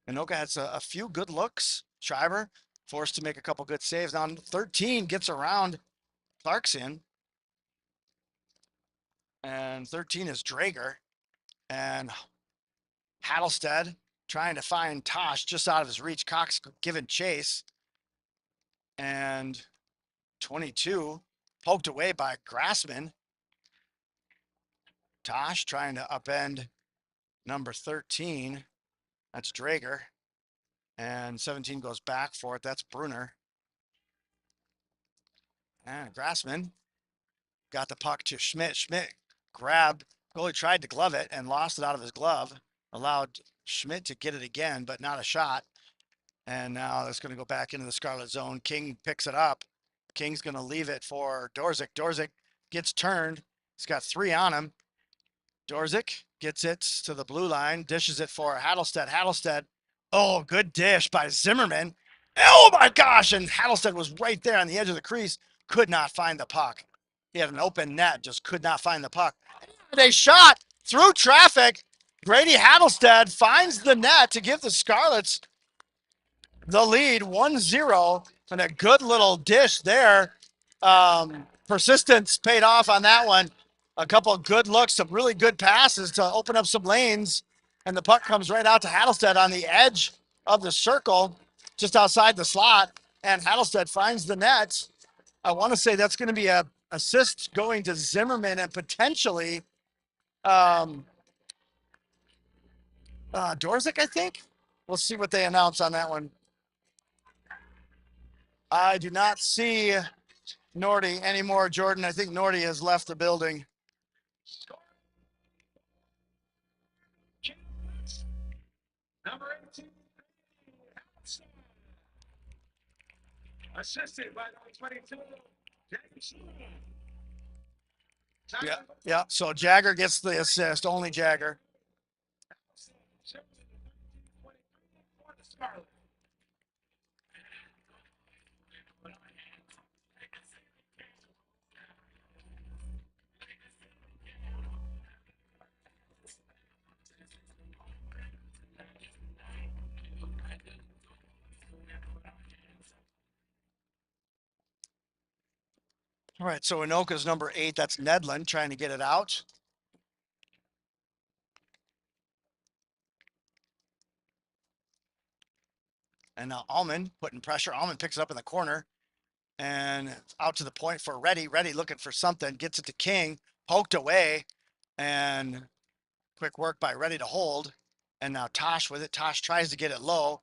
Anoka has a few good looks. Schreiber forced to make a couple good saves. Now 13 gets around Clarkson. And 13 is Drager. And Hattlestead trying to find Tosh just out of his reach. Cox giving chase. And 22 poked away by Grassman. Tosh trying to upend number 13. That's Drager. And 17 goes back for it. That's Brunner. And Grassman got the puck to Schmidt. Schmidt grabbed. Goalie tried to glove it and lost it out of his glove. Allowed Schmidt to get it again, but not a shot. And now that's going to go back into the Scarlet zone. King picks it up. King's going to leave it for Dorzik. Dorzik gets turned. He's got 3 on him. Dorzik gets it to the blue line, dishes it for Hattlestead. Hattlestead, good dish by Zimmerman. Oh my gosh, and Hattlestead was right there on the edge of the crease, could not find the puck. He had an open net, just could not find the puck. They shot through traffic. Grady Hattlestead finds the net to give the Scarlets the lead 1-0, and a good little dish there. Persistence paid off on that one. A couple of good looks, some really good passes to open up some lanes, and the puck comes right out to Hattlestead on the edge of the circle, just outside the slot, and Hattlestead finds the net. I want to say that's going to be a assist going to Zimmerman and potentially Dorzik, I think. We'll see what they announce on that one. I do not see Nordy anymore, Jordan. I think Nordy has left the building. Number 18, assisted by number 22, James. Yeah, yeah. So Jagger gets the assist, only Jagger. All right, so Anoka's number 8. That's Nedlin trying to get it out. And now Allman putting pressure. Allman picks it up in the corner and out to the point for Reddy. Reddy looking for something, gets it to King, poked away, and quick work by Reddy to hold. And now Tosh with it. Tosh tries to get it low,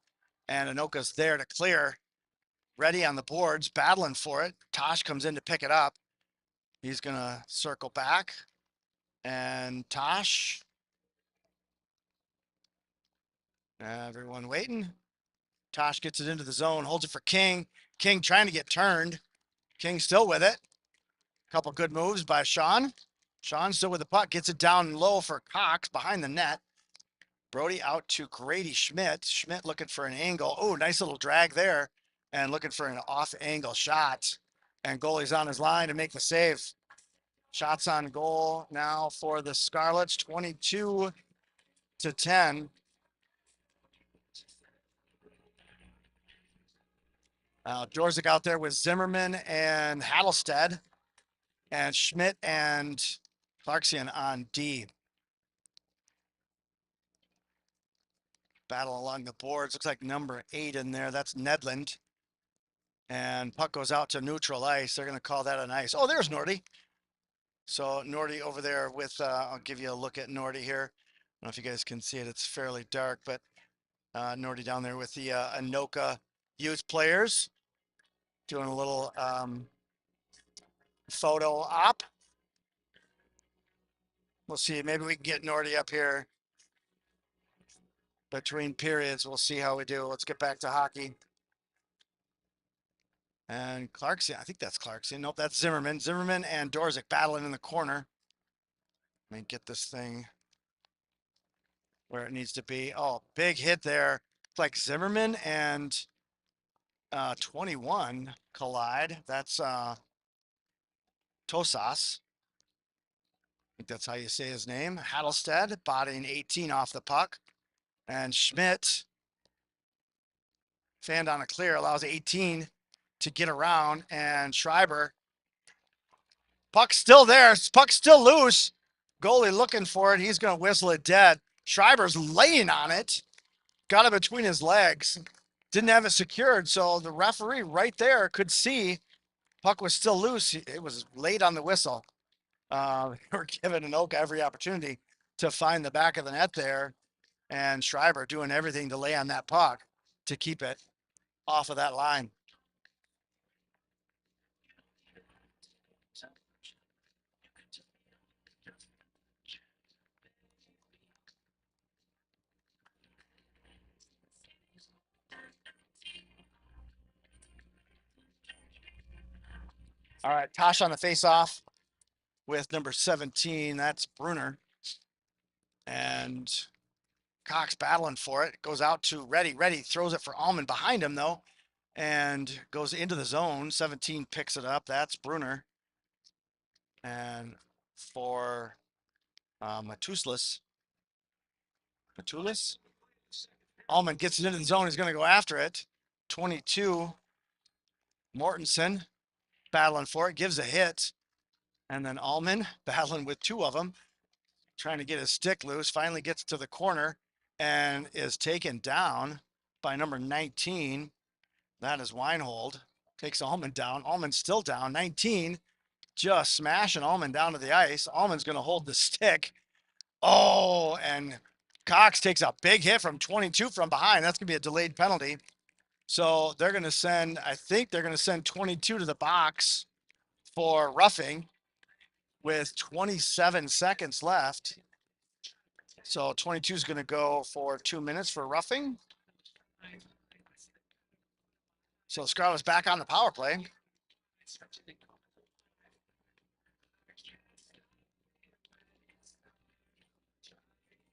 and Anoka's there to clear. Reddy on the boards, battling for it. Tosh comes in to pick it up. He's going to circle back. And Tosh. Everyone waiting. Tosh gets it into the zone, holds it for King. King trying to get turned. King still with it. Couple good moves by Sean. Sean still with the puck, gets it down low for Cox behind the net. Brody out to Grady Schmidt. Schmidt looking for an angle. Oh, nice little drag there. And looking for an off-angle shot. And goalie's on his line to make the save. Shots on goal now for the Scarlets, 22-10. Dorzik out there with Zimmerman and Hattlestead. And Schmidt and Clarkson on D. Battle along the boards. Looks like number 8 in there. That's Nedland. And puck goes out to neutral ice. They're going to call that an ice. Oh, there's Nordy. So Nordy over there with, I'll give you a look at Nordy here. I don't know if you guys can see it. It's fairly dark, but Nordy down there with the Anoka youth players doing a little photo op. We'll see. Maybe we can get Nordy up here between periods. We'll see how we do. Let's get back to hockey. And Clarkson, I think that's Clarkson. Nope, that's Zimmerman. Zimmerman and Dorzik battling in the corner. Let me get this thing where it needs to be. Oh, big hit there. It's like Zimmerman and 21 collide. That's Tosas. I think that's how you say his name. Hattlestead bodying 18 off the puck. And Schmidt fanned on a clear, allows 18 to get around. And Schreiber, puck's still there. Puck's still loose. Goalie looking for it. He's going to whistle it dead. Schreiber's laying on it. Got it between his legs. Didn't have it secured. So the referee right there could see puck was still loose. It was late on the whistle. They were giving Anoka every opportunity to find the back of the net there. And Schreiber doing everything to lay on that puck to keep it off of that line. All right, Tosh on the face-off with number 17. That's Bruner. And Cox battling for it. Goes out to Reddy. Reddy throws it for Allman behind him, though, and goes into the zone. 17 picks it up. That's Bruner. And for Matulis, Allman gets it into the zone. He's going to go after it. 22, Mortensen battling for it. Gives a hit. And then Allman battling with 2 of them. Trying to get his stick loose. Finally gets to the corner and is taken down by number 19. That is Weinhold. Takes Allman down. Allman's still down. 19 just smashing Allman down to the ice. Allman's going to hold the stick. Oh, and Cox takes a big hit from 22 from behind. That's going to be a delayed penalty. So they're going to send, I think they're going to send 22 to the box for roughing with 27 seconds left. So 22 is going to go for 2 minutes for roughing. So Scarlett's back on the power play.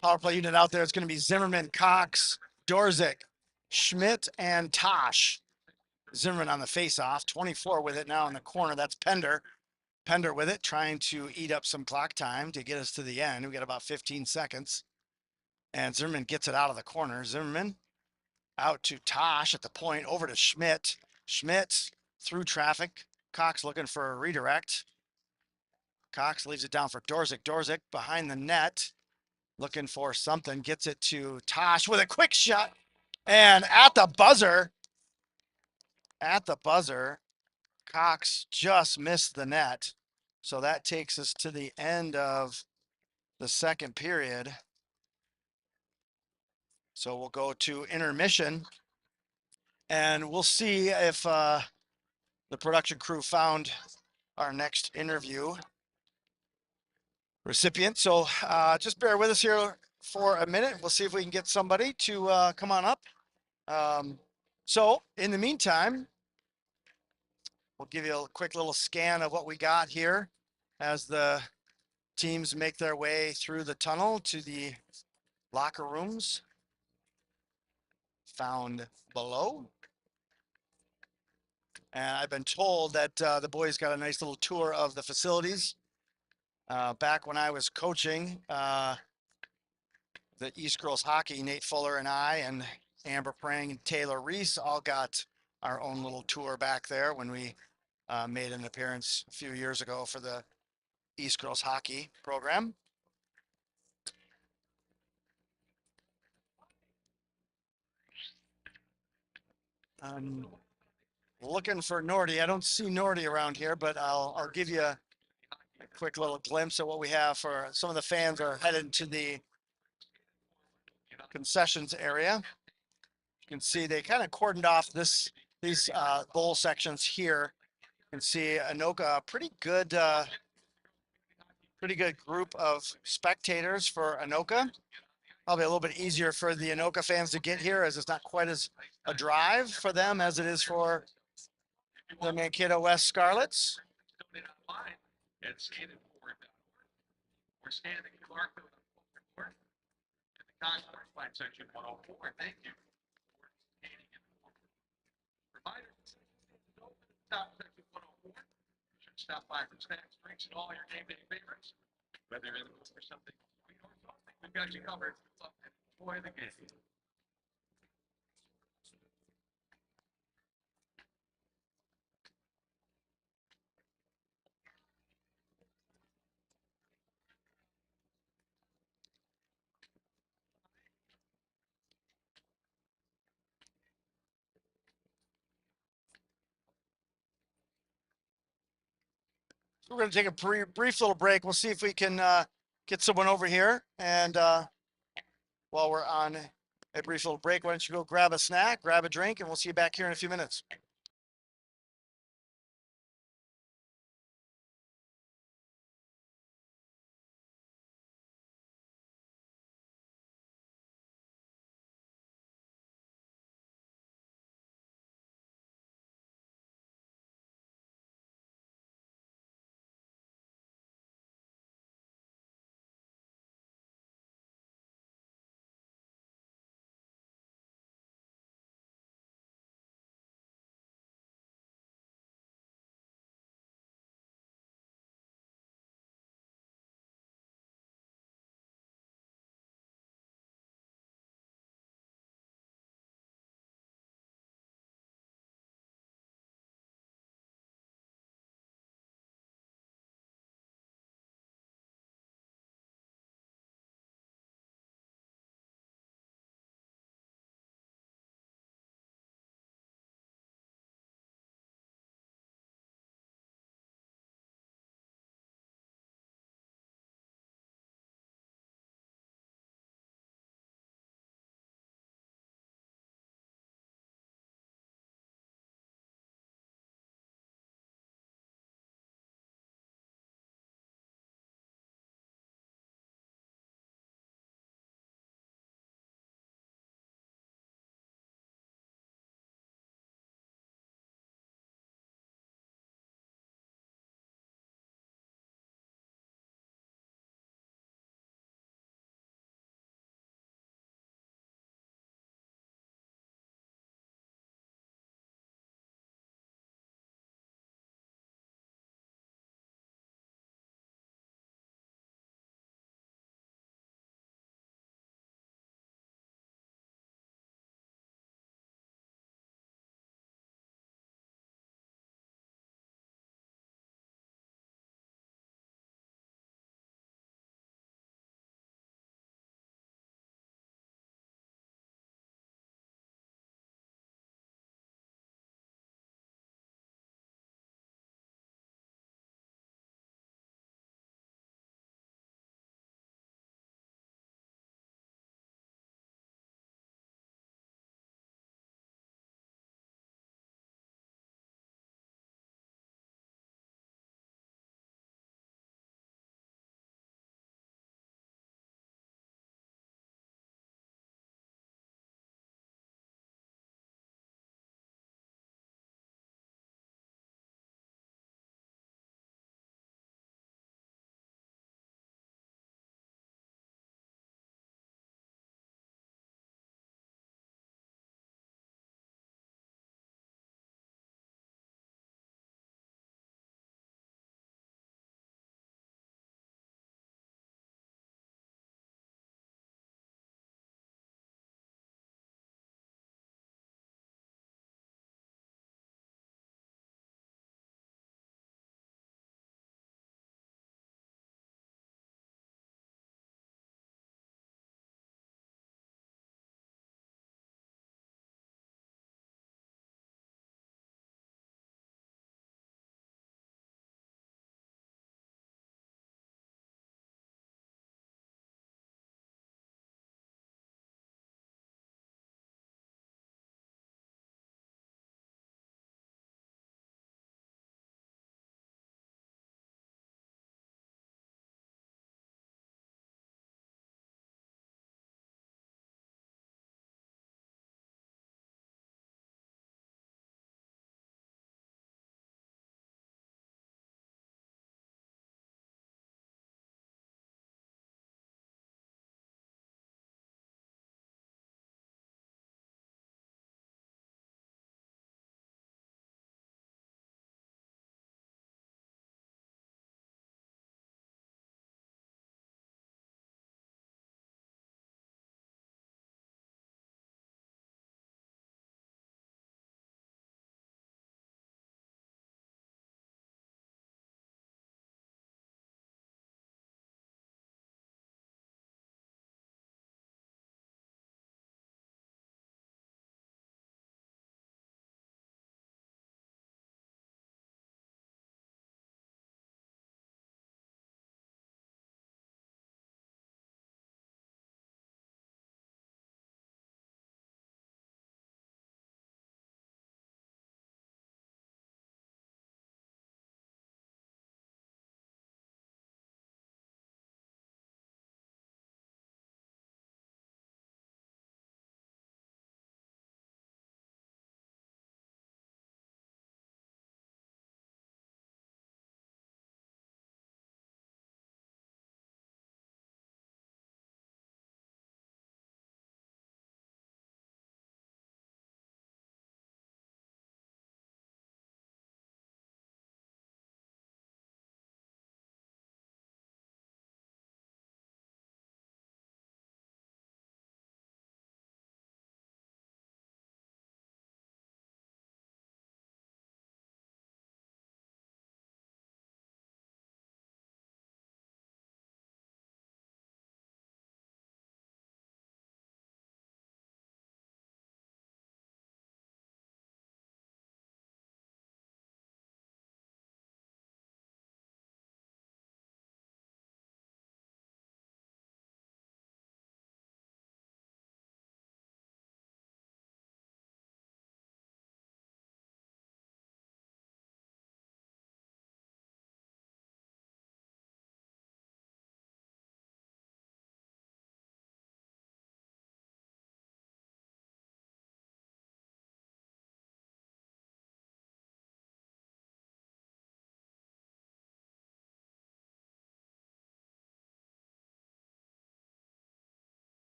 Power play unit out there. It's going to be Zimmerman, Cox, Dorzik, Schmidt, and Tosh. Zimmerman on the face-off. 24 with it now in the corner. That's Pender. Pender with it, trying to eat up some clock time to get us to the end. We got about 15 seconds. And Zimmerman gets it out of the corner. Zimmerman out to Tosh at the point, over to Schmidt. Schmidt through traffic. Cox looking for a redirect. Cox leaves it down for Dorzik. Dorzik behind the net, looking for something. Gets it to Tosh with a quick shot. And at the buzzer, Cox just missed the net. So that takes us to the end of the second period. So we'll go to intermission, and we'll see if the production crew found our next interview recipient. So just bear with us here for a minute. We'll see if we can get somebody to come on up. So in the meantime, we'll give you a quick little scan of what we got here as the teams make their way through the tunnel to the locker rooms found below. And I've been told that the boys got a nice little tour of the facilities. Back when I was coaching the East Girls Hockey, Nate Fuller and I and Amber Prang and Taylor Reese all got our own little tour back there when we made an appearance a few years ago for the East Girls Hockey program. I'm looking for Nordy. I don't see Nordy around here, but I'll give you a quick little glimpse of what we have for some of the fans are headed to the concessions area. You can see they kind of cordoned off these bowl sections here. You can see Anoka, pretty good group of spectators for Anoka. Probably a little bit easier for the Anoka fans to get here, as it's not quite as a drive for them as it is for the Mankato West Scarlets. At skatingforward.org or scanning the QR code on the board in the Concourse line section 104. Thank you for skating in the forward. Providers concession stands open at the top section 104. You should stop by for snacks, drinks, and all your game day favorites. Whether you're in the mood for something sweet or salty, we've got you covered. Good luck and enjoy the game. So we're going to take a brief little break. We'll see if we can get someone over here. And while we're on a brief little break, why don't you go grab a snack, grab a drink, and we'll see you back here in a few minutes.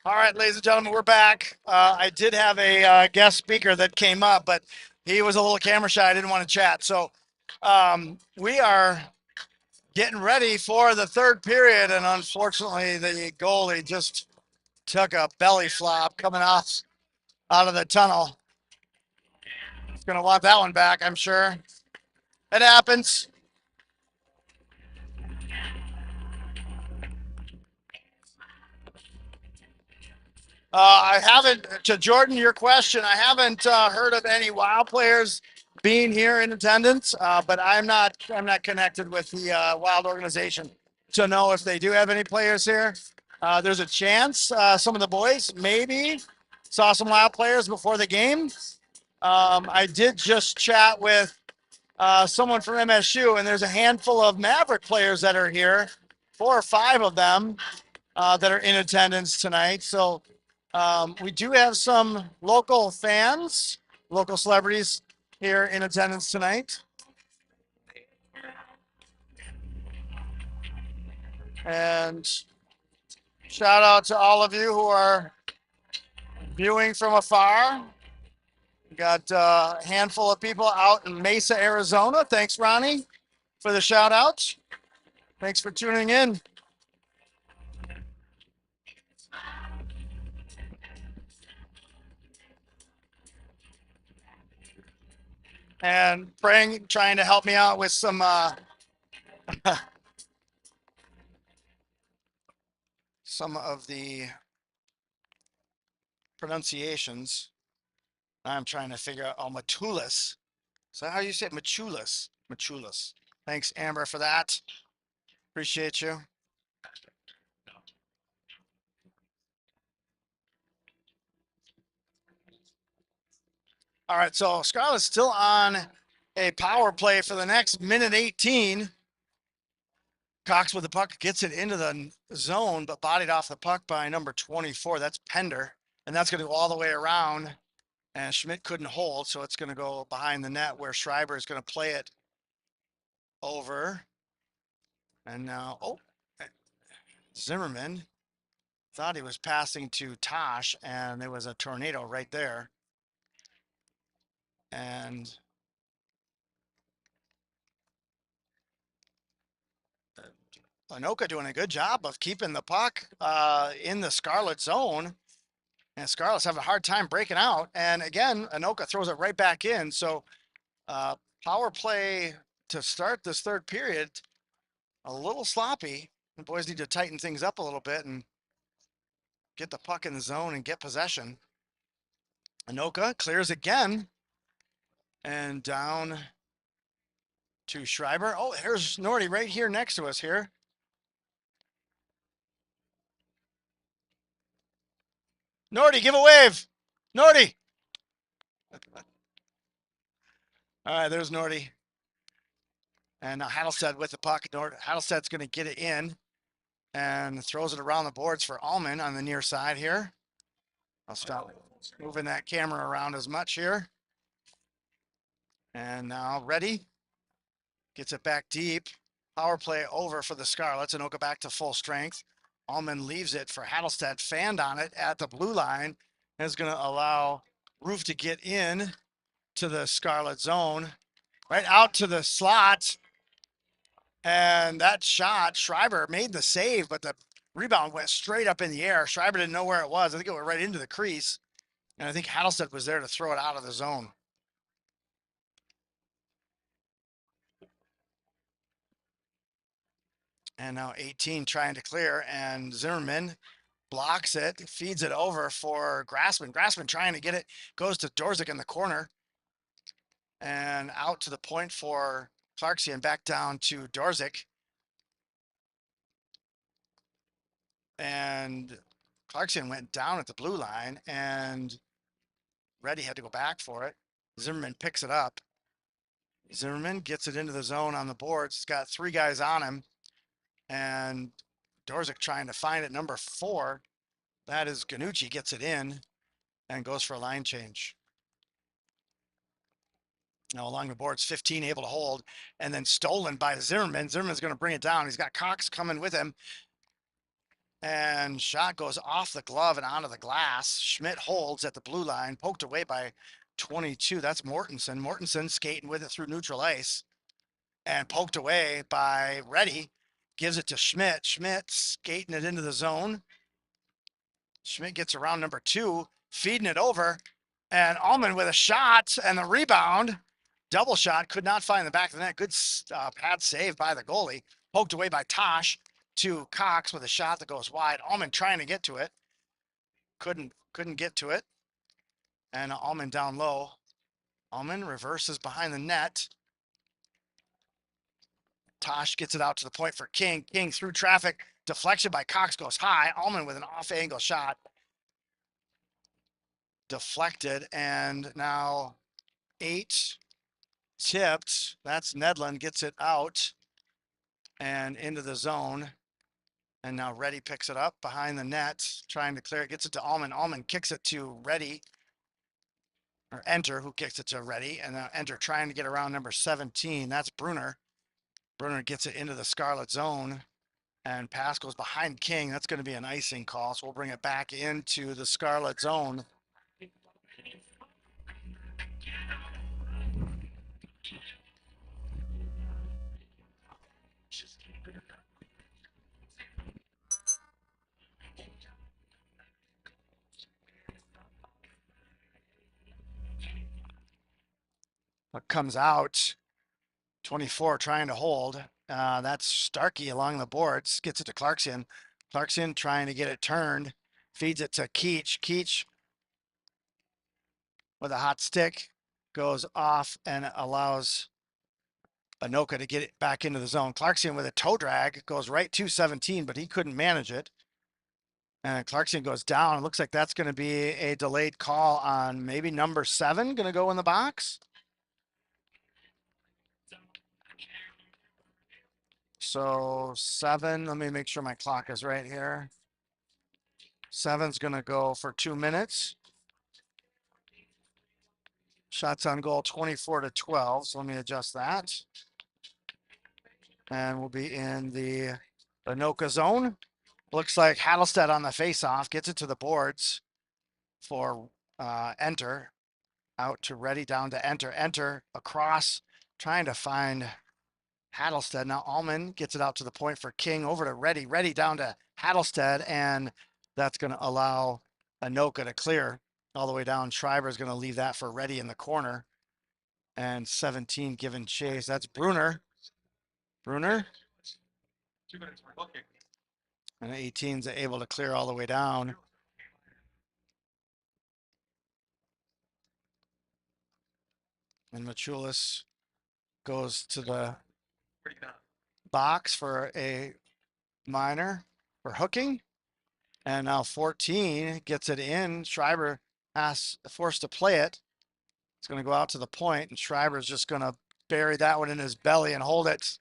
All right, ladies and gentlemen, we're back. I did have a guest speaker that came up, but he was a little camera shy. I didn't want to chat. So we are getting ready for the third period, and unfortunately, the goalie just took a belly flop coming off out of the tunnel. He's going to want that one back, I'm sure. It happens. I haven't, to Jordan, your question, I haven't heard of any WoW players being here in attendance, but I'm not connected with the Wild organization to know if they do have any players here. There's a chance some of the boys maybe saw some WoW players before the game. I did just chat with someone from MSU, and there's a handful of Maverick players that are here, 4 or 5 of them that are in attendance tonight. So we do have some local fans, local celebrities here in attendance tonight. And shout out to all of you who are viewing from afar. We got a handful of people out in Mesa, Arizona. Thanks, Ronnie, for the shout outs. Thanks for tuning in. And trying to help me out with some some of the pronunciations. I'm trying to figure out, oh, Matulis. Is that how you say it? Machulis. Machulis. Thanks, Amber, for that. Appreciate you. All right, so Scarlett's still on a power play for the next minute 18. Cox with the puck gets it into the zone, but bodied off the puck by number 24. That's Pender, and that's going to go all the way around. And Schmidt couldn't hold, so it's going to go behind the net where Schreiber is going to play it over. And now, oh, Zimmerman thought he was passing to Tosh, and there was a tornado right there. And Anoka doing a good job of keeping the puck in the Scarlet zone. And Scarlet's having a hard time breaking out. And again, Anoka throws it right back in. So power play to start this third period, a little sloppy. The boys need to tighten things up a little bit and get the puck in the zone and get possession. Anoka clears again. And down to Schreiber. Oh, here's Nordy right here next to us here. Nordy, give a wave. Nordy. All right, there's Nordy. And now Hattelstead with the puck. Hattelstead's going to get it in and throws it around the boards for Allman on the near side here. I'll stop moving that camera around as much here. And now Reddy gets it back deep. Power play over for the Scarlets. Anoka back to full strength. Allman leaves it for Hattelstead. Fanned on it at the blue line. Is going to allow Roof to get in to the Scarlet zone. Right out to the slot. And that shot, Schreiber made the save, but the rebound went straight up in the air. Schreiber didn't know where it was. I think it went right into the crease. And I think Hattelstead was there to throw it out of the zone. And now 18 trying to clear, and Zimmerman blocks it, feeds it over for Grassman. Grassman trying to get it, goes to Dorzik in the corner. And out to the point for Clarkson, back down to Dorzik. And Clarkson went down at the blue line, and Reddy had to go back for it. Zimmerman picks it up. Zimmerman gets it into the zone on the boards. He's got 3 guys on him. And Dorzik trying to find it, number 4. That is Ganucci, gets it in and goes for a line change. Now along the boards, 15 able to hold, and then stolen by Zimmerman. Zimmerman's going to bring it down. He's got Cox coming with him. And shot goes off the glove and onto the glass. Schmidt holds at the blue line, poked away by 22. That's Mortensen. Mortensen skating with it through neutral ice and poked away by Reddy. Gives it to Schmidt. Schmidt skating it into the zone. Schmidt gets around number 2, feeding it over. And Allman with a shot and the rebound. Double shot, could not find the back of the net. Good pad save by the goalie. Poked away by Tosh to Cox with a shot that goes wide. Allman trying to get to it. Couldn't get to it. And Allman down low. Allman reverses behind the net. Tosh gets it out to the point for King. King through traffic. Deflection by Cox goes high. Allman with an off-angle shot. Deflected. And now 8 tipped. That's Nedlund. Gets it out and into the zone. And now Reddy picks it up behind the net. Trying to clear it. Gets it to Allman. Allman kicks it to Reddy. Or Enter, who kicks it to Reddy. And now Enter trying to get around number 17. That's Brunner. Brunner gets it into the Scarlet zone. And pass goes behind King. That's going to be an icing call. So we'll bring it back into the Scarlet zone. What comes out, 24 trying to hold. That's Starkey along the boards. Gets it to Clarkson. Clarkson trying to get it turned. Feeds it to Keach. Keach with a hot stick goes off and allows Anoka to get it back into the zone. Clarkson with a toe drag goes right to 17, but he couldn't manage it. And Clarkson goes down. It looks like that's going to be a delayed call on maybe number 7 going to go in the box. So 7, let me make sure my clock is right here. 7's going to go for 2 minutes. Shots on goal 24-12. So let me adjust that. And we'll be in the Anoka zone. Looks like Hattelstead on the faceoff gets it to the boards for Enter. Out to Reddy, down to Enter. Enter across, trying to find Hattelstead. Now Allman gets it out to the point for King, over to Reddy. Reddy down to Hattelstead, and that's going to allow Anoka to clear all the way down. Schreiber is going to leave that for Reddy in the corner. And 17 given chase. That's Brunner. Brunner. 2 minutes for hooking. And 18's able to clear all the way down. And Machulis goes to the box for a minor for hooking. And now 14 gets it in. Schreiber forced to play it. It's going to go out to the point, and Schreiber's just going to bury that one in his belly and hold it.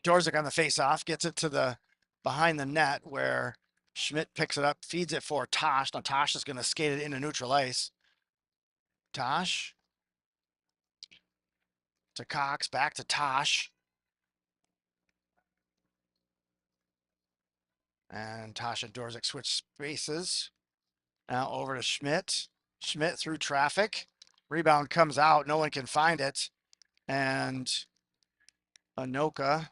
Dorzik on the faceoff gets it to the behind the net where Schmidt picks it up, feeds it for Tosh. Now Tosh is going to skate it into neutral ice. Tosh to Cox, back to Tosh. And Tosh and Dorzik switch spaces. Now over to Schmidt. Schmidt through traffic. Rebound comes out. No one can find it. And Anoka,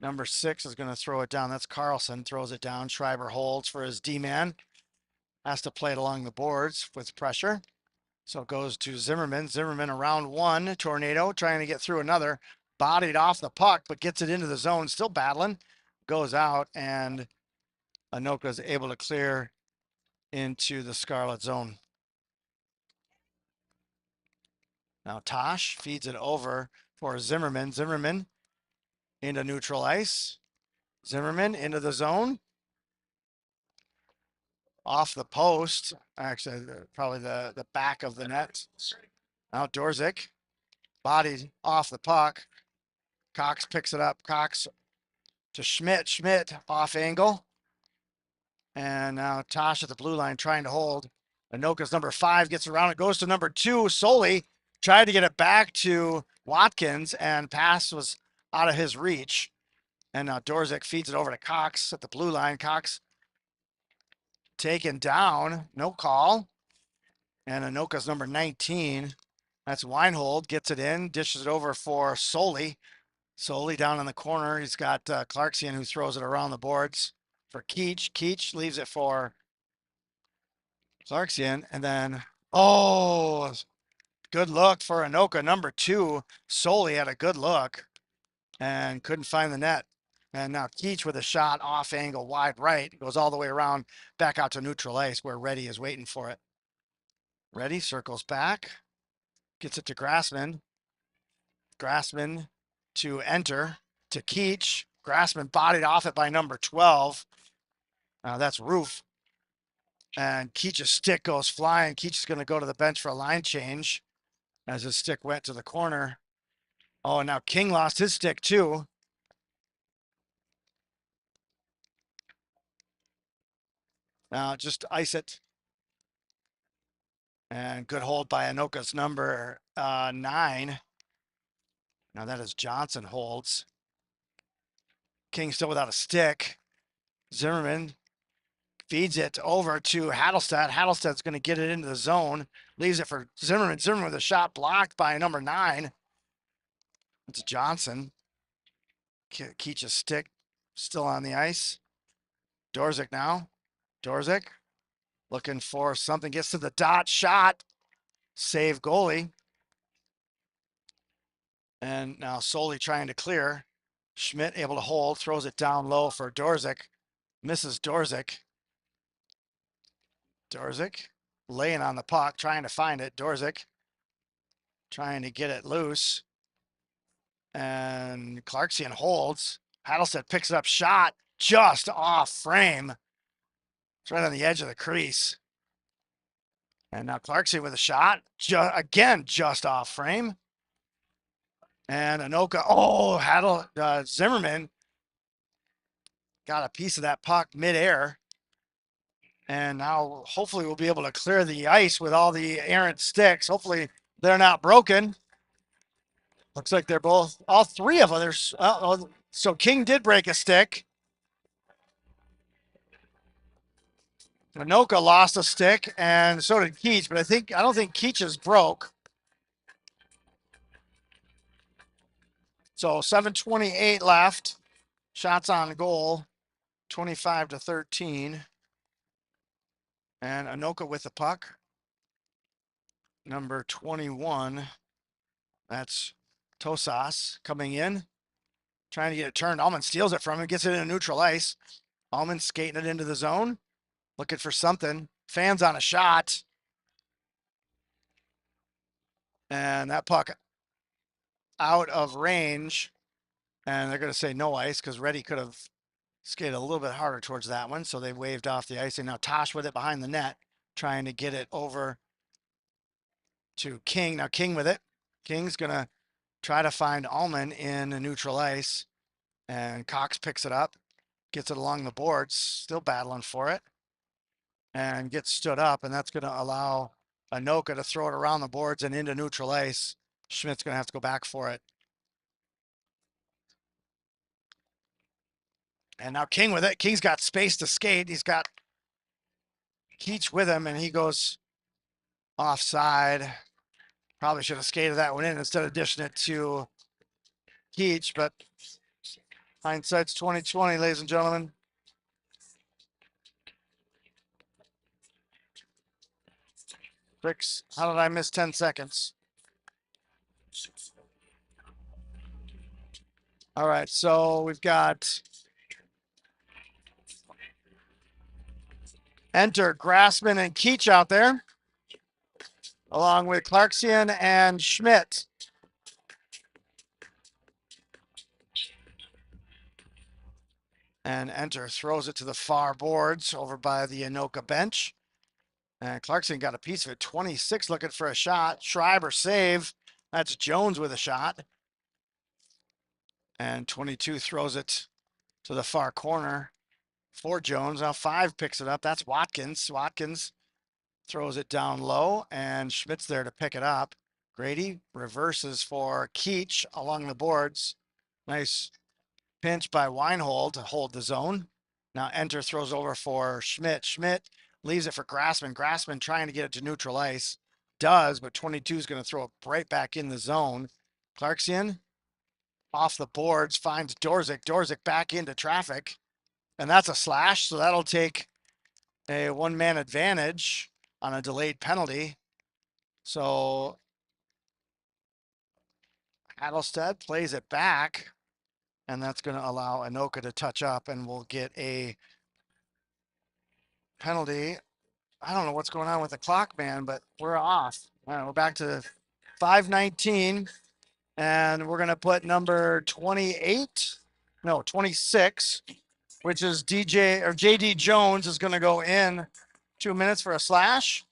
number 6, is going to throw it down. That's Carlson. Throws it down. Schreiber holds for his D-man. Has to play it along the boards with pressure. So it goes to Zimmerman. Zimmerman around 1. Tornado trying to get through another. Bodied off the puck, but gets it into the zone. Still battling. Goes out, and Anoka is able to clear into the Scarlet zone. Now Tosh feeds it over for Zimmerman. Zimmerman into neutral ice. Zimmerman into the zone. Off the post. Actually, probably the back of the net. Now Dorzik. Bodied off the puck. Cox picks it up. Cox to Schmidt. Schmidt off angle. And now Tosh at the blue line trying to hold. Anoka's number 5 gets around. It goes to number 2. Solely tried to get it back to Watkins, and pass was out of his reach. And now Dorzik feeds it over to Cox at the blue line. Cox taken down. No call. And Anoka's number 19. That's Weinhold. Gets it in. Dishes it over for Solely. Solely down in the corner. He's got Clarksian, who throws it around the boards for Keach. Keach leaves it for Clarksian. And then, oh, good look for Anoka. Number 2. Solely had a good look and couldn't find the net. And now Keach with a shot off angle wide right. Goes all the way around back out to neutral ice where Reddy is waiting for it. Reddy circles back. Gets it to Grassman. Grassman to Enter to Keach. Grassman bodied off it by number 12. That's Roof. And Keach's stick goes flying. Keach is going to go to the bench for a line change as his stick went to the corner. Oh, and now King lost his stick too. Now just ice it. And good hold by Anoka's number 9. Now that is Johnson holds. King still without a stick. Zimmerman feeds it over to Hattelstead. Hattelstead's going to get it into the zone. Leaves it for Zimmerman. Zimmerman with a shot blocked by number 9. It's Johnson. Keach's stick still on the ice. Dorzik now. Dorzik looking for something. Gets to the dot. Shot. Save goalie. And now Solely trying to clear. Schmidt able to hold. Throws it down low for Dorzik. Misses Dorzik. Dorzik laying on the puck. Trying to find it. Dorzik trying to get it loose. And Clarksian holds. Hattelstead picks it up. Shot just off frame. It's right on the edge of the crease. And now Clarksian with a shot. Again, just off frame. And Anoka. Oh, Zimmerman got a piece of that puck midair. And now hopefully we'll be able to clear the ice with all the errant sticks. Hopefully they're not broken. Looks like they're both, all 3 of them. There's, so King did break a stick. Anoka lost a stick, and so did Keach, but I don't think Keach's broke. So 7:28 left. Shots on goal, 25-13. And Anoka with the puck. Number 21. That's Tosas coming in. Trying to get it turned. Allman steals it from him, gets it into neutral ice. Allman skating it into the zone. Looking for something. Fans on a shot. And that puck out of range. And they're going to say no ice because Reddy could have skated a little bit harder towards that one. So they waved off the ice. And now Tosh with it behind the net, trying to get it over to King. Now King with it. King's going to try to find Allman in a neutral ice. And Cox picks it up, gets it along the boards, still battling for it, and gets stood up. And that's going to allow Anoka to throw it around the boards and into neutral ice. Schmidt's going to have to go back for it. And now King with it. King's got space to skate. He's got Keach with him, and he goes offside. Probably should have skated that one in instead of dishing it to Keach, but hindsight's 20/20, ladies and gentlemen. Bricks, how did I miss 10 seconds? All right, so we've got Enter Grassman and Keach out there, along with Clarksian and Schmidt. And Enter throws it to the far boards over by the Anoka bench. And Clarksian got a piece of it. 26 looking for a shot. Schreiber save. That's Jones with a shot. And 22 throws it to the far corner for Jones. Now 5 picks it up. That's Watkins. Watkins throws it down low, and Schmidt's there to pick it up. Grady reverses for Keach along the boards. Nice pinch by Weinhold to hold the zone. Now Enter throws over for Schmidt. Schmidt leaves it for Grassman. Grassman trying to get it to neutral ice. Does, but 22 is going to throw it right back in the zone. Clarkson off the boards finds Dorzik. Dorzik back into traffic. And that's a slash, so that'll take a one-man advantage on a delayed penalty. So Adelstead plays it back, and that's going to allow Anoka to touch up, and we'll get a penalty. I don't know what's going on with the clock, man, but we're off. All right, we're back to 5:19, and we're going to put number 26, which is DJ or JD Jones is going to go in 2 minutes for a slash.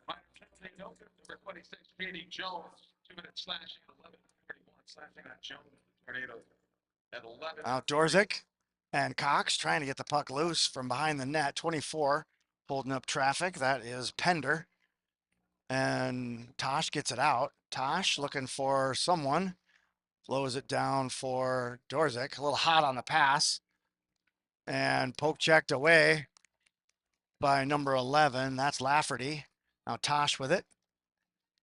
Minor penalty, Anoka, number 26, J.D. Jones, 2-minute slashing at 11:41, slashing on Jones, the Tornadoes at 11. Out Dorzik and Cox trying to get the puck loose from behind the net. 24 holding up traffic. That is Pender. And Tosh gets it out. Tosh looking for someone. Flows it down for Dorzik. A little hot on the pass. And poke checked away by number 11. That's Lafferty. Now Tosh with it.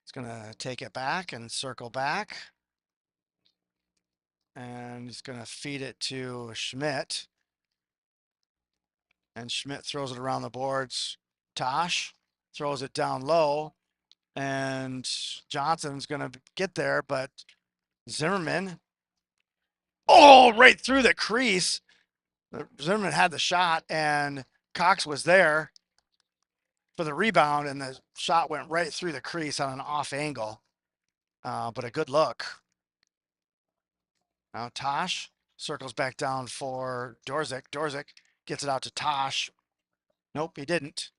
He's going to take it back and circle back. And he's going to feed it to Schmidt. And Schmidt throws it around the boards. Tosh throws it down low. And Johnson's going to get there, but Zimmerman. Oh, right through the crease. Zimmerman had the shot, and Cox was there for the rebound, and the shot went right through the crease on an off angle. But a good look. Now Tosh circles back down for Dorzik. Dorzik gets it out to Tosh. Nope, he didn't.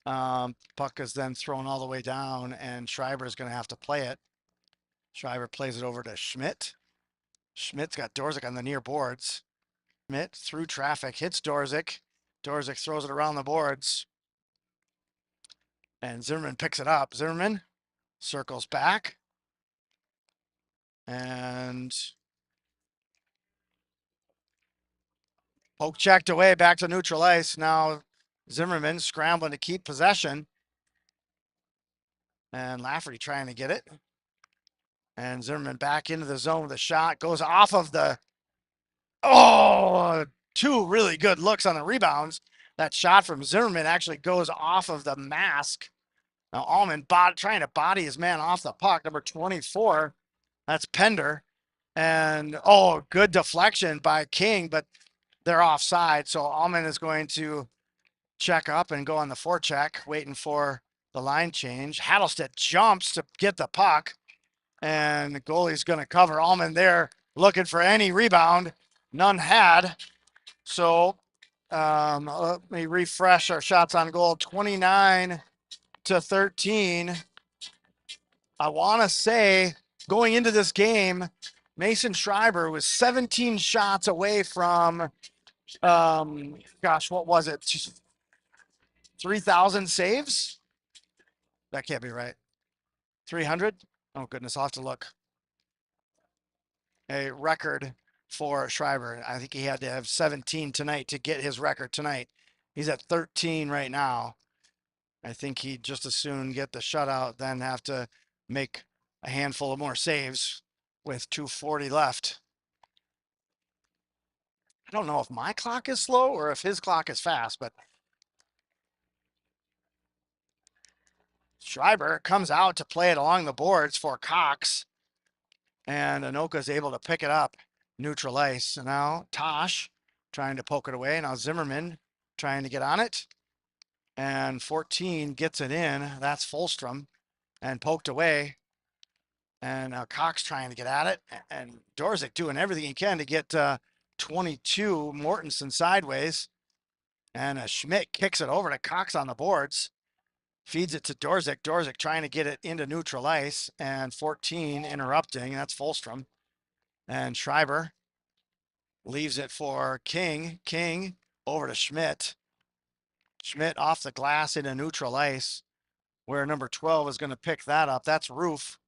Puck is then thrown all the way down, and Schreiber is going to have to play it. Schreiber plays it over to Schmidt. Schmidt's got Dorzik on the near boards. Schmidt through traffic, hits Dorzik. Dorzik throws it around the boards. And Zimmerman picks it up. Zimmerman circles back. And poke checked away back to neutral ice. Now Zimmerman scrambling to keep possession. And Lafferty trying to get it. And Zimmerman back into the zone with a shot. Goes off of the... Oh, 2 really good looks on the rebounds. That shot from Zimmerman actually goes off of the mask. Now Allman trying to body his man off the puck. Number 24, that's Pender. And, oh, good deflection by King, but they're offside. So Allman is going to check up and go on the forecheck, waiting for the line change. Hattelstead jumps to get the puck, and the goalie's going to cover. Allman there looking for any rebound. None had. So let me refresh our shots on goal. 29-13. I want to say going into this game, Mason Schreiber was 17 shots away from, gosh, what was it? 3,000 saves? That can't be right. 300? Oh, goodness, I'll have to look. A record for Schreiber. I think he had to have 17 tonight to get his record tonight. He's at 13 right now. I think he'd just as soon get the shutout than have to make a handful of more saves with 2:40 left. I don't know if my clock is slow or if his clock is fast, but Schreiber comes out to play it along the boards for Cox. And Anoka is able to pick it up. Neutral ice. So now Tosh trying to poke it away. Now Zimmerman trying to get on it. And 14 gets it in. That's Fulstrom. And poked away. And now Cox trying to get at it. And Dorzik doing everything he can to get 22. Mortensen sideways. And Schmidt kicks it over to Cox on the boards. Feeds it to Dorzik. Dorzik trying to get it into neutral ice. And 14 interrupting. That's Fulstrom. And Schreiber leaves it for King. King over to Schmidt. Schmidt off the glass into neutral ice, where number 12 is going to pick that up. That's Roof.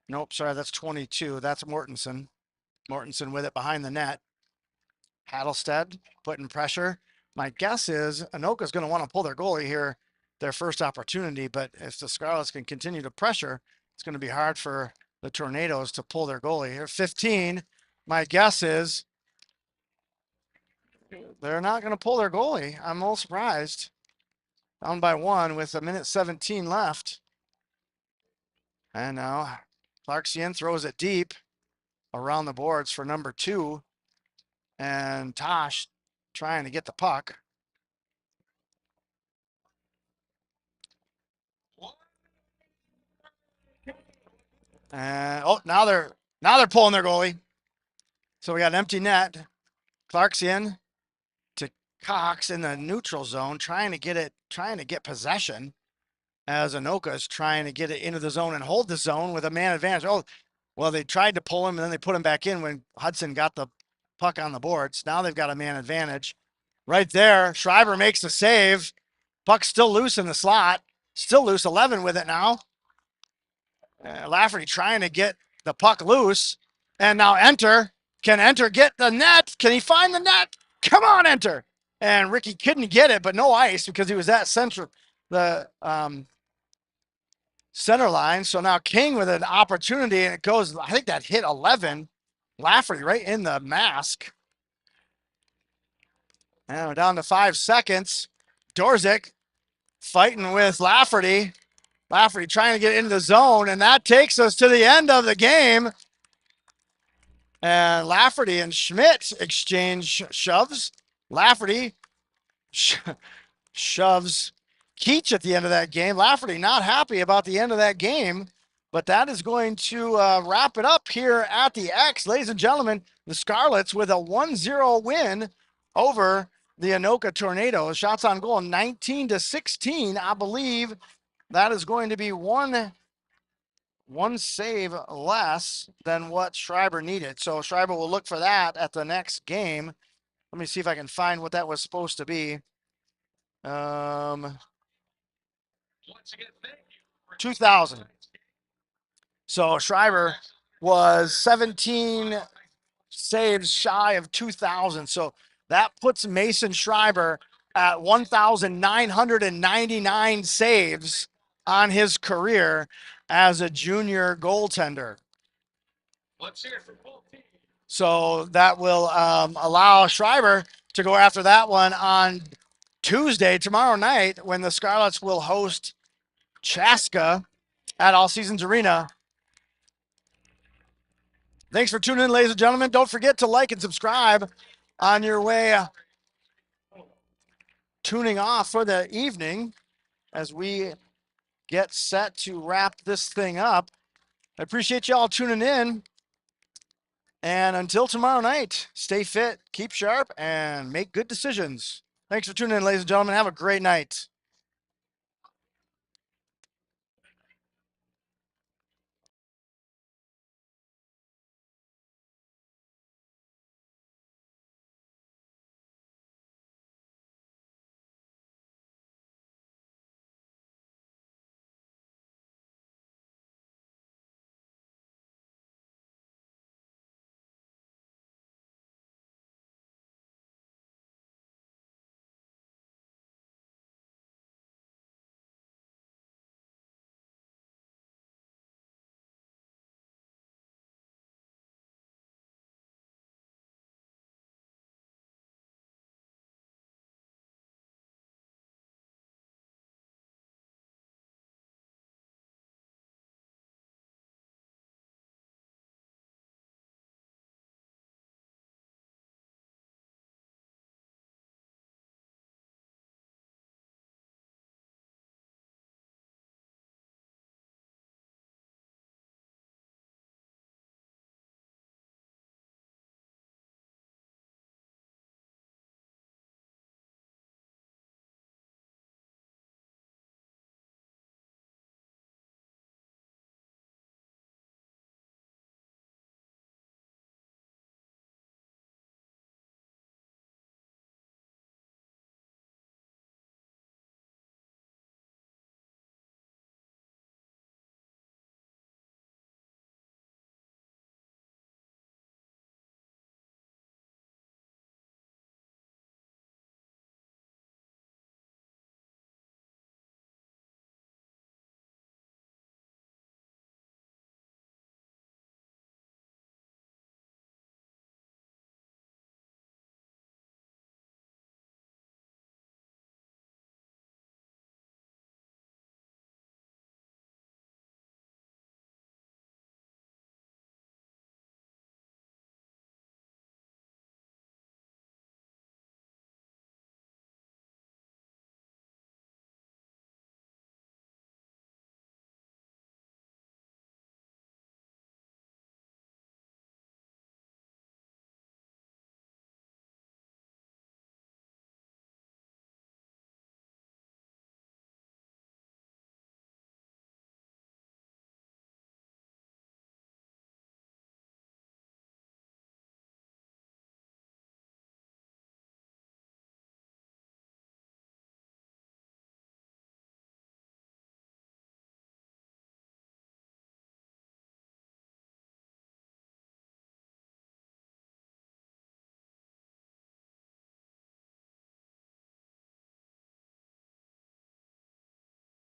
Nope, sorry, that's 22. That's Mortensen. Mortensen with it behind the net. Hattelstead putting pressure. My guess is Anoka's going to want to pull their goalie here, their first opportunity, but if the Scarlets can continue to pressure, it's going to be hard for the Tornadoes to pull their goalie here. 15, my guess is they're not going to pull their goalie. I'm a little surprised. Down by 1 with 1:17 left. And now Clarkson throws it deep around the boards for number 2. And Tosh trying to get the puck. And oh, now they're pulling their goalie. So we got an empty net. Clarkson to Cox in the neutral zone, trying to get possession as Anoka is trying to get it into the zone and hold the zone with a man advantage. Oh, well, they tried to pull him and then they put him back in when Hudson got the puck on the boards. Now they've got a man advantage. Right there, Schreiber makes the save. Puck's still loose in the slot. Still loose, 11 with it now. Lafferty trying to get the puck loose. And now Enter. Can Enter get the net? Can he find the net? Come on, Enter. And Ricky couldn't get it, but no ice because he was at center line. So now King with an opportunity, and it goes, I think that hit 11. Lafferty right in the mask. And we're down to 5 seconds. Dorzik fighting with Lafferty. Lafferty trying to get into the zone, and that takes us to the end of the game. And Lafferty and Schmidt exchange shoves. Lafferty shoves Keach at the end of that game. Lafferty not happy about the end of that game, but that is going to wrap it up here at the X. Ladies and gentlemen, the Scarlets with a 1-0 win over the Anoka Tornadoes. Shots on goal 19-16. I believe that is going to be one save less than what Schreiber needed. So Schreiber will look for that at the next game. Let me see if I can find what that was supposed to be. Once again, thank you. 2,000. So Schreiber was 17 saves shy of 2,000. So that puts Mason Schreiber at 1,999 saves on his career as a junior goaltender. Let's hear it for both teams. So that will allow Schreiber to go after that one on Tuesday, tomorrow night, when the Scarlets will host Chaska at All Seasons Arena. Thanks for tuning in, ladies and gentlemen. Don't forget to like and subscribe on your way tuning off for the evening as we get set to wrap this thing up. I appreciate y'all tuning in. And until tomorrow night, stay fit, keep sharp, and make good decisions. Thanks for tuning in, ladies and gentlemen. Have a great night.